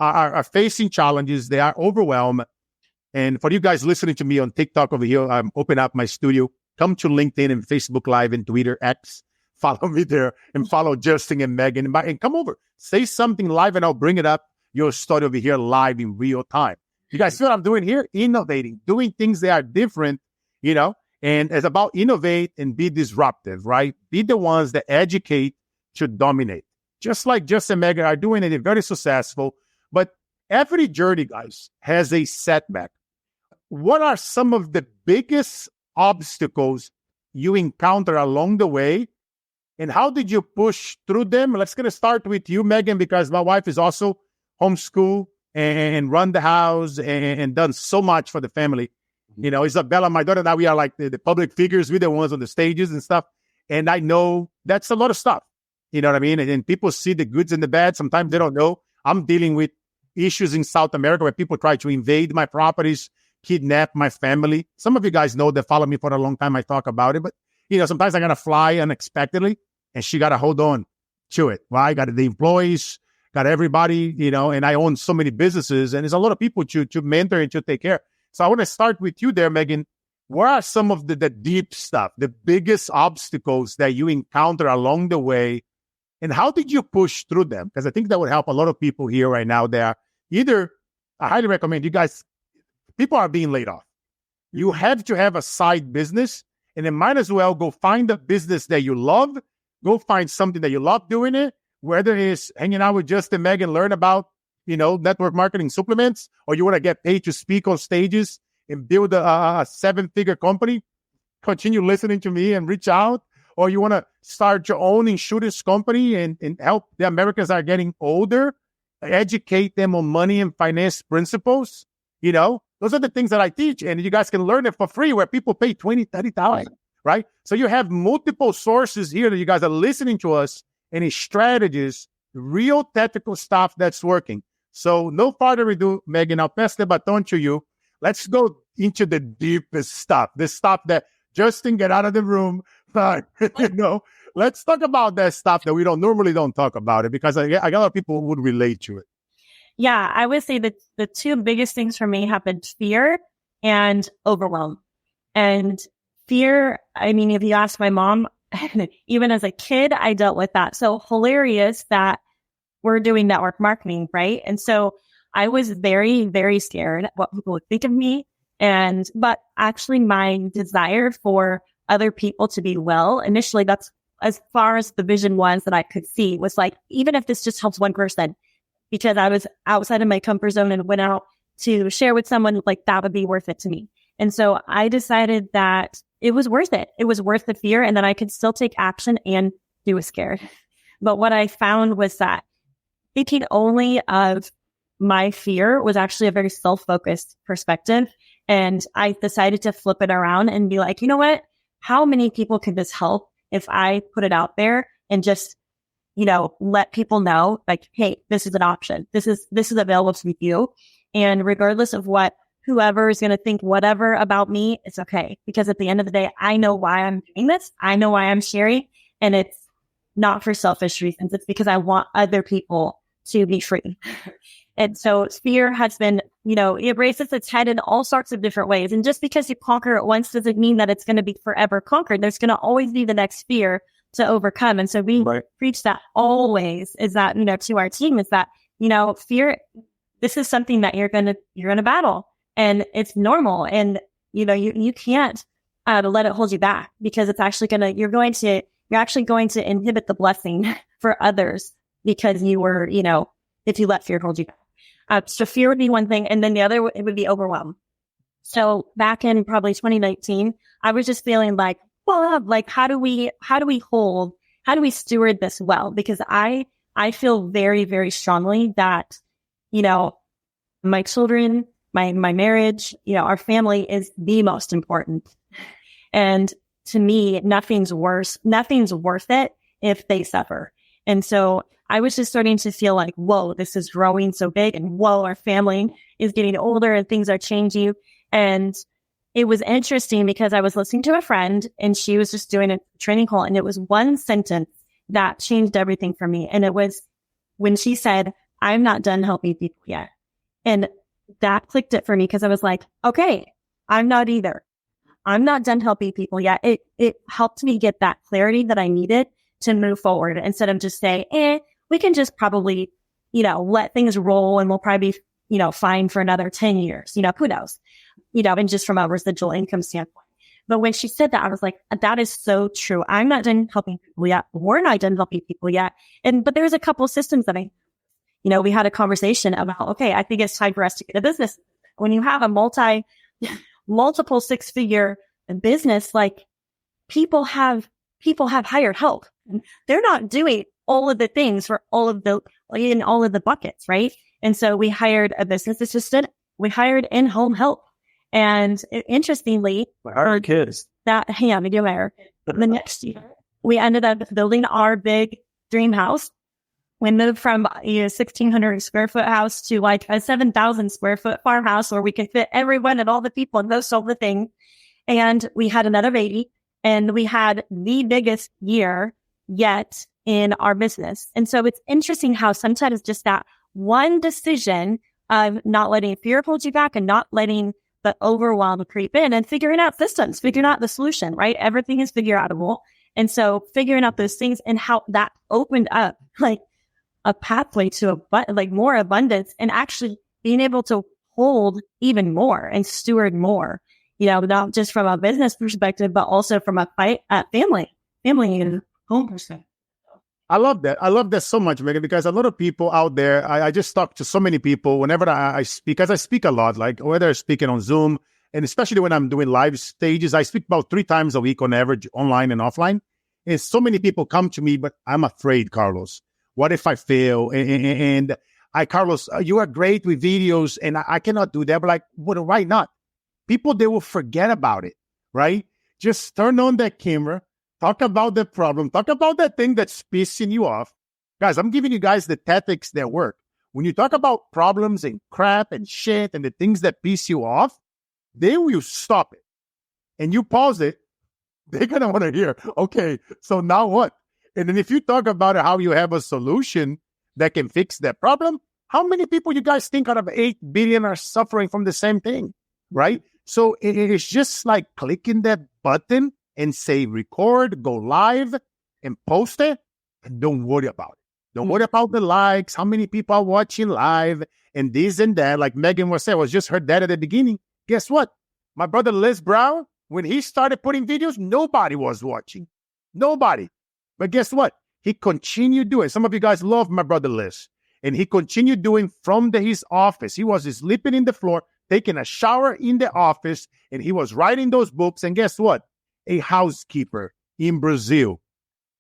are facing challenges. They are overwhelmed. And for you guys listening to me on TikTok over here, I'm opening up my studio. Come to LinkedIn and Facebook Live and Twitter X. Follow me there and follow Justin and Megan. And come over. Say something live and I'll bring it up, your story over here live in real time. You guys see what I'm doing here? Innovating, doing things that are different, and it's about innovate and be disruptive, right? Be the ones that educate to dominate. Just like Justin and Megan are doing it, they're very successful. But every journey, guys, has a setback. What are some of the biggest obstacles you encounter along the way? And how did you push through them? Let's get start with you, Megan, because my wife is also homeschool and run the house and done so much for the family. Isabella, my daughter, now we are like the public figures. We're the ones on the stages and stuff. And I know that's a lot of stuff. You know what I mean? And people see the goods and the bad. Sometimes they don't know. I'm dealing with issues in South America where people try to invade my properties, kidnap my family. Some of you guys know that follow me for a long time. I talk about it. But sometimes I'm going to fly unexpectedly and she got to hold on to it. Well, I got the employees, got everybody, and I own so many businesses and there's a lot of people to mentor and to take care. So I want to start with you there, Megan. What are some of the deep stuff, the biggest obstacles that you encounter along the way? And how did you push through them? Because I think that would help a lot of people here right now. I highly recommend you guys, people are being laid off. You have to have a side business, and then might as well go find a business that you love. Go find something that you love doing it, whether it's hanging out with Justin and Megan, learn about, network marketing supplements, or you want to get paid to speak on stages and build a 7-figure company, continue listening to me and reach out. Or you want to start your own insurance company and help the Americans that are getting older, educate them on money and finance principles. Those are the things that I teach. And you guys can learn it for free where people pay $20,000, $30,000, right? So you have multiple sources here that you guys are listening to us, any strategies, real technical stuff that's working. So no further ado, Megan, I'll pass the baton to you. Let's go into the deepest stuff, the stuff that Justin, get out of the room. Let's talk about that stuff that we normally don't talk about it, because I got a lot of people who would relate to it. Yeah, I would say that the two biggest things for me have been fear and overwhelm. And fear, I mean, if you ask my mom, even as a kid, I dealt with that. So hilarious that we're doing network marketing, right? And so I was very, very scared what people would think of me. But actually my desire for other people to be well, initially, that's as far as the vision was that I could see, was like, even if this just helps one person, because I was outside of my comfort zone and went out to share with someone, like that would be worth it to me. And so I decided that it was worth it. It was worth the fear, and that I could still take action and do it scared. But what I found was that thinking only of my fear was actually a very self-focused perspective. And I decided to flip it around and be like, you know what? How many people could this help if I put it out there and just, let people know, like, hey, this is an option. This is available to you. And regardless of what whoever is going to think whatever about me, it's okay. Because at the end of the day, I know why I'm doing this. I know why I'm sharing. And it's not for selfish reasons. It's because I want other people to be free. And so fear has been, it raises its head in all sorts of different ways. And just because you conquer it once doesn't mean that it's going to be forever conquered. There's going to always be the next fear to overcome. And so we preach that always, is that, to our team, is that, fear, this is something that you're going to battle, and it's normal. And, you can't let it hold you back, because it's actually you're actually going to inhibit the blessing for others, because you were, if you let fear hold you back. So fear would be one thing. And then the other, it would be overwhelm. So back in probably 2019, I was just feeling like, well, like, how do we steward this well? Because I feel very, very strongly that, my children, my marriage, our family is the most important. And to me, nothing's worth it if they suffer. And so I was just starting to feel like, whoa, this is growing so big, and whoa, our family is getting older and things are changing. And it was interesting because I was listening to a friend, and she was just doing a training call, and it was one sentence that changed everything for me. And it was when she said, I'm not done helping people yet. And that clicked it for me, because I was like, okay, I'm not either. I'm not done helping people yet. It helped me get that clarity that I needed to move forward, instead of just say, we can just probably, let things roll, and we'll probably be, fine for another 10 years, who knows, and just from a residual income standpoint. But when she said that, I was like, that is so true. I'm not done helping people yet. We're not done helping people yet. But there's a couple of systems that we had a conversation about, okay, I think it's time for us to get a business. When you have a multiple 6-figure business, like people have hired help. They're not doing all of the things for in all of the buckets, right? And so we hired a business assistant. We hired in-home help. And interestingly, our kids, the next year, we ended up building our big dream house. We moved from a 1,600 square foot house to like a 7,000 square foot farmhouse where we could fit everyone and all the people and those sort of things. And we had another baby. And we had the biggest year yet in our business. And so it's interesting how sometimes just that one decision of not letting fear hold you back and not letting the overwhelm creep in and figuring out systems, figuring out the solution, right? Everything is figure outable. And so figuring out those things and how that opened up like a pathway to like more abundance and actually being able to hold even more and steward more, not just from a business perspective, but also from a family and home perspective. I love that. I love that so much, Megan, because a lot of people out there, I just talk to so many people whenever I speak, because I speak a lot, like whether I'm speaking on Zoom, and especially when I'm doing live stages, I speak about 3 times a week on average, online and offline. And so many people come to me, but I'm afraid, Carlos. What if I fail? And Carlos, you are great with videos, and I cannot do that. But like, why not? People, they will forget about it, right? Just turn on that camera. Talk about the problem. Talk about that thing that's pissing you off. Guys, I'm giving you guys the tactics that work. When you talk about problems and crap and shit and the things that piss you off, they will stop it. And you pause it, they're going to want to hear, okay, so now what? And then if you talk about how you have a solution that can fix that problem, how many people you guys think out of 8 billion are suffering from the same thing, right? So it's just like clicking that button and say record, go live, and post it, and don't worry about it. Don't worry about the likes, how many people are watching live, and this and that. Like Megan was saying, I was just heard that at the beginning. Guess what? My brother Les Brown, when he started putting videos, nobody was watching. Nobody. But guess what? He continued doing. Some of you guys love my brother Les. And he continued doing from his office. He was sleeping in the floor, taking a shower in the office, and he was writing those books. And guess what? A housekeeper in Brazil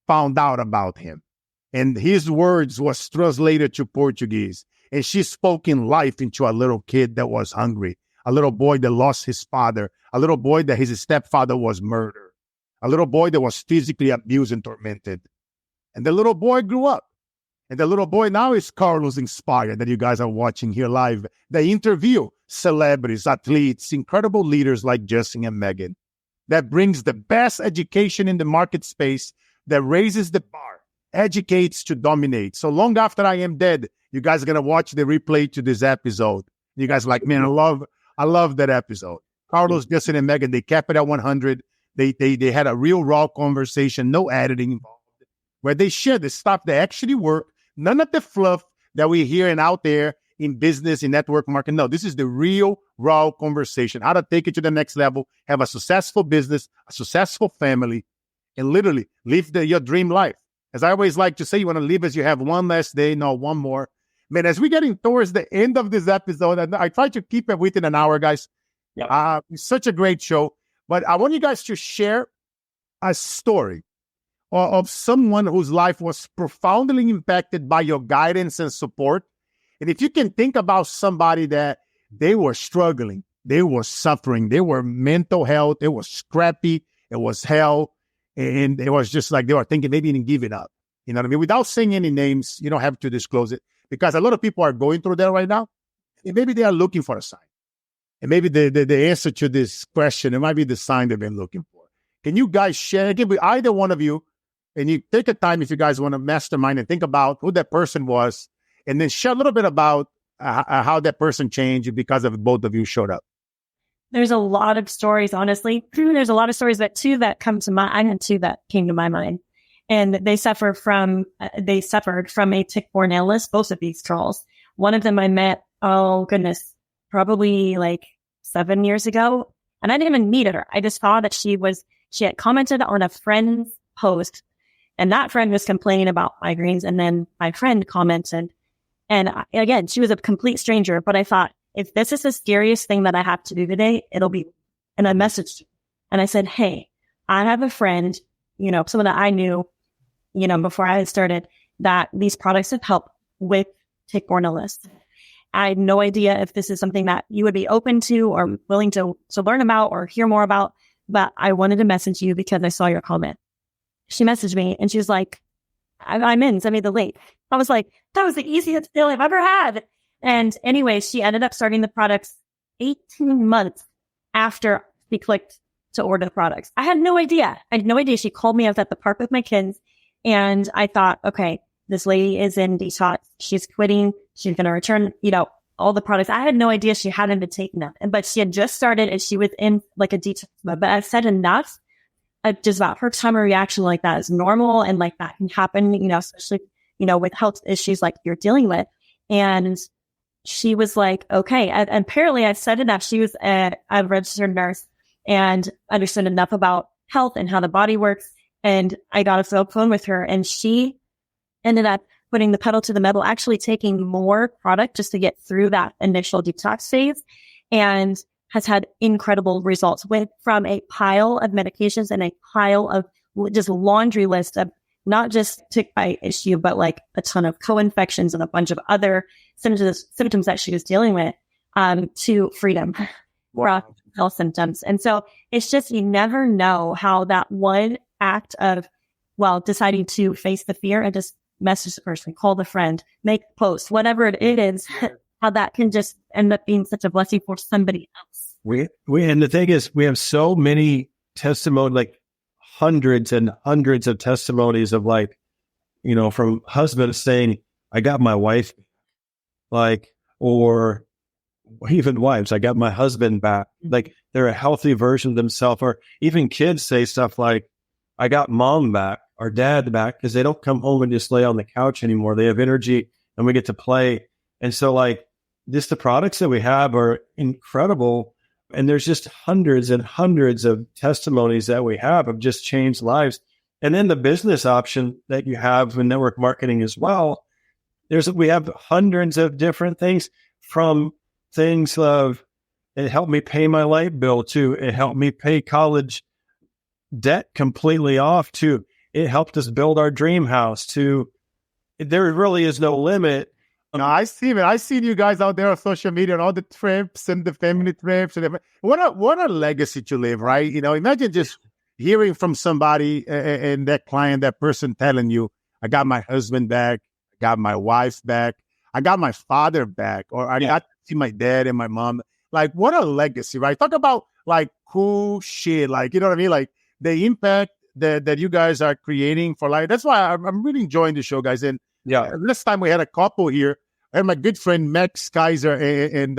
found out about him. And his words was translated to Portuguese. And she spoke in life into a little kid that was hungry, a little boy that lost his father, a little boy that his stepfather was murdered, a little boy that was physically abused and tormented. And the little boy grew up. And the little boy now is Carlos Inspired that you guys are watching here live. They interview celebrities, athletes, incredible leaders like Justin and Megan. That brings the best education in the market space, that raises the bar, educates to dominate. So long after I am dead, you guys are going to watch the replay to this episode. You guys are like, man, I love that episode. Carlos, Justin, and Megan, they kept it at 100. They had a real raw conversation, no editing involved, where they shared the stuff that actually worked. None of the fluff that we hear and out there in business, in network marketing. No, this is the real, raw conversation. How to take it to the next level, have a successful business, a successful family, and literally live your dream life. As I always like to say, you want to live as you have one last day, no, one more. Man, as we're getting towards the end of this episode, and I try to keep it within an hour, guys. Yeah. It's such a great show. But I want you guys to share a story of someone whose life was profoundly impacted by your guidance and support. And if you can think about somebody that they were struggling, they were suffering, they were mental health, it was scrappy, it was hell, and it was just like they were thinking maybe even give it up. You know what I mean? Without saying any names, you don't have to disclose it, because a lot of people are going through that right now, and maybe they are looking for a sign. And maybe the answer to this question, it might be the sign they've been looking for. Can you guys share, give me either one of you, and you take a time if you guys want to mastermind and think about who that person was, and then share a little bit about how that person changed because of both of you showed up. There's a lot of stories, honestly. There's a lot of stories that come to mind, and 2 that came to my mind. And they suffered from a tick-borne illness, both of these trolls. One of them I met, probably like 7 years ago. And I didn't even meet her. I just saw that she had commented on a friend's post, and that friend was complaining about migraines. And then my friend commented, and again, she was a complete stranger, but I thought, if this is the scariest thing that I have to do today, it'll be, and I messaged her and I said, hey, I have a friend, someone that I knew, before I had started, that these products have helped with tick-borne illness. I had no idea if this is something that you would be open to or willing to learn about or hear more about, but I wanted to message you because I saw your comment. She messaged me and she was like, I'm in, send me the link. I was like, that was the easiest deal I've ever had. And anyway, she ended up starting the products 18 months after she clicked to order the products. I had no idea. She called me. I was at the park with my kids and I thought, okay, this lady is in detox. She's quitting. She's going to return, all the products. I had no idea she hadn't been taking them, but she had just started and she was in like a detox mode. But I said enough just about her time of reaction like that is normal. And like that can happen, especially, with health issues like you're dealing with. And she was like, okay. And apparently I said enough. She was a registered nurse and understood enough about health and how the body works. And I got a phone with her and she ended up putting the pedal to the metal, actually taking more product just to get through that initial detox phase, and has had incredible results. Went from a pile of medications and a pile of just laundry list of not just tick bite issue, but like a ton of co-infections and a bunch of other symptoms that she was dealing with, to freedom from health symptoms. And so it's just, you never know how that one act of, deciding to face the fear and just message the person, call the friend, make a post, whatever it is, how that can just end up being such a blessing for somebody else. And the thing is, we have so many testimonies, like hundreds and hundreds of testimonies of from husbands saying, I got my wife, or even wives, I got my husband back. Like they're a healthy version of themselves, or even kids say stuff like, I got mom back or dad back, because they don't come home and just lay on the couch anymore. They have energy and we get to play. And so just the products that we have are incredible. And there's just hundreds and hundreds of testimonies that we have just changed lives. And then the business option that you have in network marketing as well, we have hundreds of different things, from things of it helped me pay my light bill, to it helped me pay college debt completely off, to it helped us build our dream house, to there really is no limit. No, I see you guys out there on social media and all the trips and the family trips. And what a legacy to live, right? Imagine just hearing from somebody and that client, that person telling you, I got my husband back, I got my wife back, I got my father back, or I got to see my dad and my mom. Like, what a legacy, right? Talk about cool shit, you know what I mean? Like the impact that you guys are creating for life. That's why I'm really enjoying the show, guys. And this time we had a couple here. I had my good friend Max Kaiser and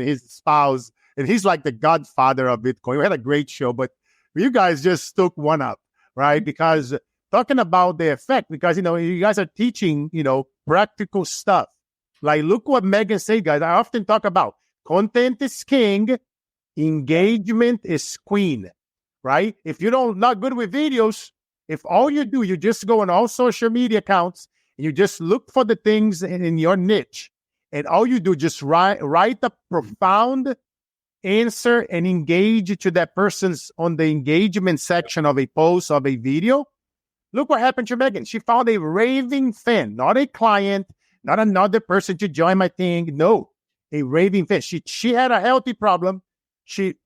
his spouse, and he's like the godfather of Bitcoin. We had a great show, but you guys just took one up, right? Because talking about the effect, because you guys are teaching practical stuff. Like, look what Megan said, guys. I often talk about content is king, engagement is queen, right? If you're not good with videos, if all you do, you just go on all social media accounts, and you just look for the things in your niche, and all you do, just write a profound answer and engage to that person's on the engagement section of a post, of a video. Look what happened to Megan. She found a raving fan, not a client, not another person to join my thing. No, a raving fan. She had a healthy problem. She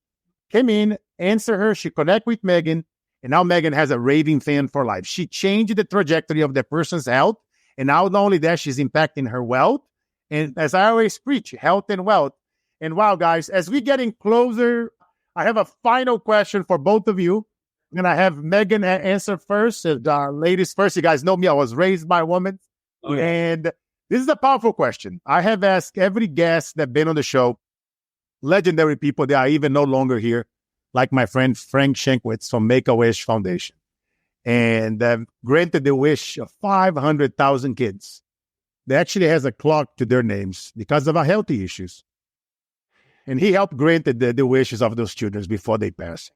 came in, answered her, she connected with Megan, and now Megan has a raving fan for life. She changed the trajectory of that person's health, and now not only that, she's impacting her wealth. And as I always preach, health and wealth. And wow, guys, as we're getting closer, I have a final question for both of you. I'm going to have Megan answer first, ladies first. You guys know me, I was raised by a woman. Oh, yeah. And this is a powerful question. I have asked every guest that's been on the show, legendary people that are even no longer here, like my friend Frank Shankwitz from Make-A-Wish Foundation, and granted the wish of 500,000 kids. They actually has a clock to their names because of our healthy issues. And he helped grant the wishes of those children before they pass.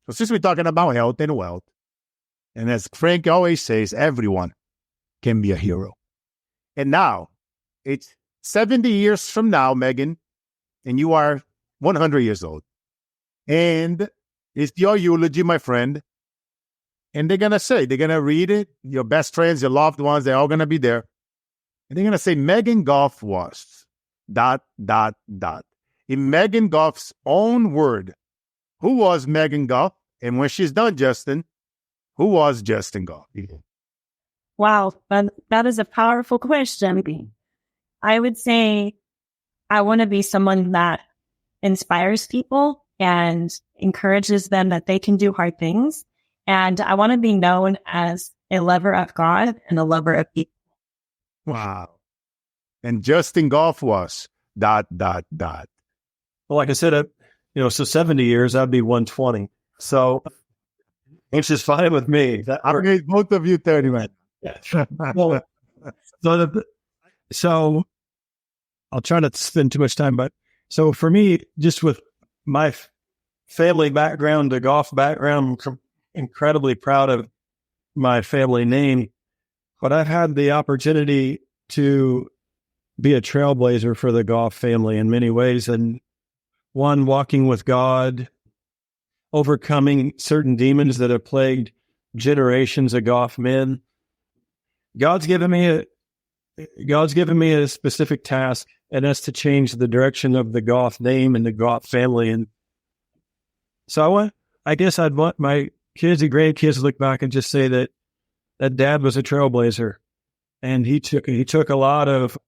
So since we're talking about health and wealth, and as Frank always says, everyone can be a hero. And now, it's 70 years from now, Megan, and you are 100 years old. And it's your eulogy, my friend. And they're going to read it, your best friends, your loved ones, they're all going to be there. And they're going to say, Megan Goff was ... In Megan Goff's own word, who was Megan Goff? And when she's done, Justin, who was Justin Goff? Wow, that is a powerful question. I would say I want to be someone that inspires people and encourages them that they can do hard things. And I want to be known as a lover of God and a lover of people. Wow. And Justin Goff was ... Well, like I said, so 70 years, I'd be 120. So it's just fine with me. I made both of you 30, man. Well, so I'll try not to spend too much time, but so for me, just with my family background, the Goff background, I'm incredibly proud of my family name, but I've had the opportunity to be a trailblazer for the Goff family in many ways. And one, walking with God, overcoming certain demons that have plagued generations of Goff men. God's given me a specific task, and that's to change the direction of the Goff name and the Goff family. And so I'd want my kids and grandkids to look back and just say that dad was a trailblazer, and he took a lot of,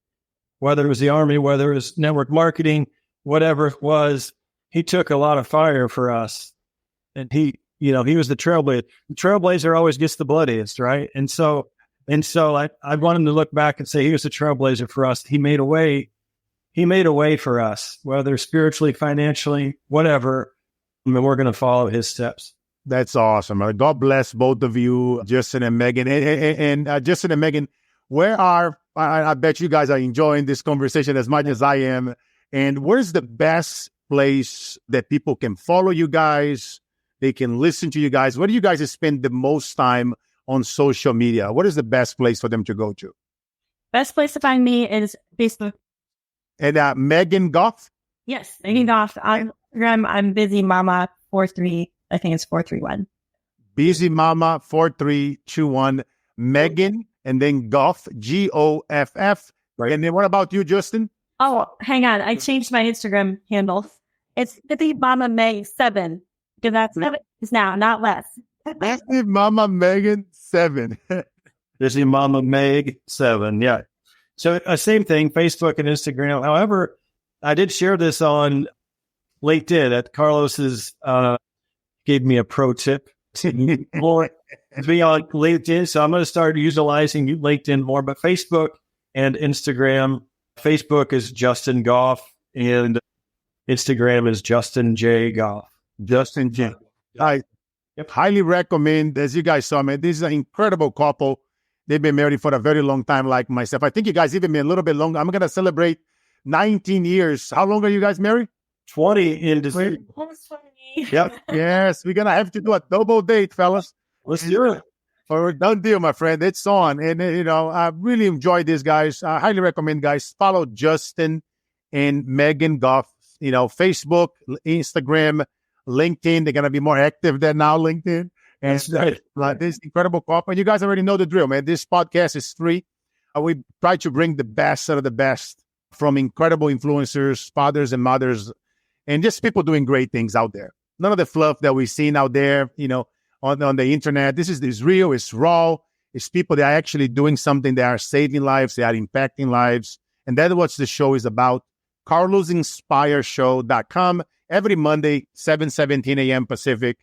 whether it was the Army, whether it was network marketing, whatever it was, he took a lot of fire for us. And he was the trailblazer. The trailblazer always gets the bloodiest, right? And so I want him to look back and say he was a trailblazer for us. He made a way for us, whether spiritually, financially, whatever. I mean, we're going to follow his steps. That's awesome. God bless both of you, Justin and Megan. And Justin and Megan, I bet you guys are enjoying this conversation as much as I am. And where's the best place that people can follow you guys? They can listen to you guys. Where do you guys spend the most time on social media? What is the best place for them to go to? Best place to find me is Facebook. And Megan Goff? Yes, Megan Goff. On Instagram, I'm Busy Mama 43. I think it's 431. Busy Mama 4321. Megan and then Goff, Goff. Right. And then what about you, Justin? Oh, hang on. I changed my Instagram handle. It's Busy Mama May 7. Because that's 7 is now, not less. Busy Mama Megan 7. Busy Mama Meg 7. Yeah. So same thing, Facebook and Instagram. However, I did share this on LinkedIn. At Carlos's gave me a pro tip to be on LinkedIn. So I'm going to start utilizing LinkedIn more. But Facebook and Instagram. Facebook is Justin Goff, and Instagram is Justin J. Goff. Justin J. I highly recommend, as you guys saw, man, this is an incredible couple. They've been married for a very long time, like myself. I think you guys even been a little bit longer. I'm going to celebrate 19 years. How long are you guys married? 20 in December. Almost 20. Yep. Yes, we're going to have to do a double date, fellas. Let's do it. Or done deal, my friend. It's on. And, I really enjoyed this, guys. I highly recommend, guys, follow Justin and Megan Goff, Facebook, Instagram, LinkedIn. They're going to be more active than now, LinkedIn. And this incredible couple. And you guys already know the drill, man. This podcast is free. We try to bring the best out of the best from incredible influencers, fathers and mothers, and just people doing great things out there. None of the fluff that we've seen out there, on the internet. This is real. It's raw. It's people that are actually doing something. They are saving lives. They are impacting lives. And that's what the show is about. CarlosInspireShow.com. Every Monday, 7:17 a.m. Pacific,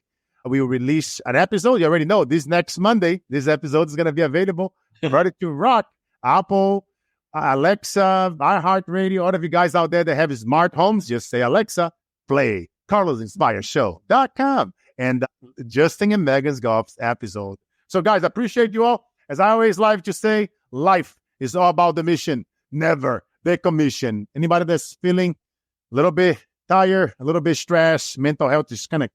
we will release an episode. You already know this next Monday, this episode is going to be available. Ready to rock. Apple, Alexa, iHeartRadio, all of you guys out there that have smart homes, just say, Alexa, play CarlosInspireShow.com. And Justin and Megan Goff's episode. So, guys, I appreciate you all. As I always like to say, life is all about the mission, never the commission. Anybody that's feeling a little bit tired, a little bit stressed, mental health is kind of,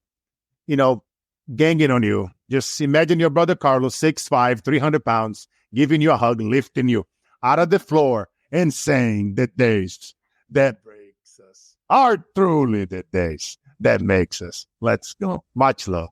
ganging on you. Just imagine your brother Carlos, 6'5", 300 pounds, giving you a hug, lifting you out of the floor and saying the days that breaks us are truly the days that makes us. Let's go. Much love.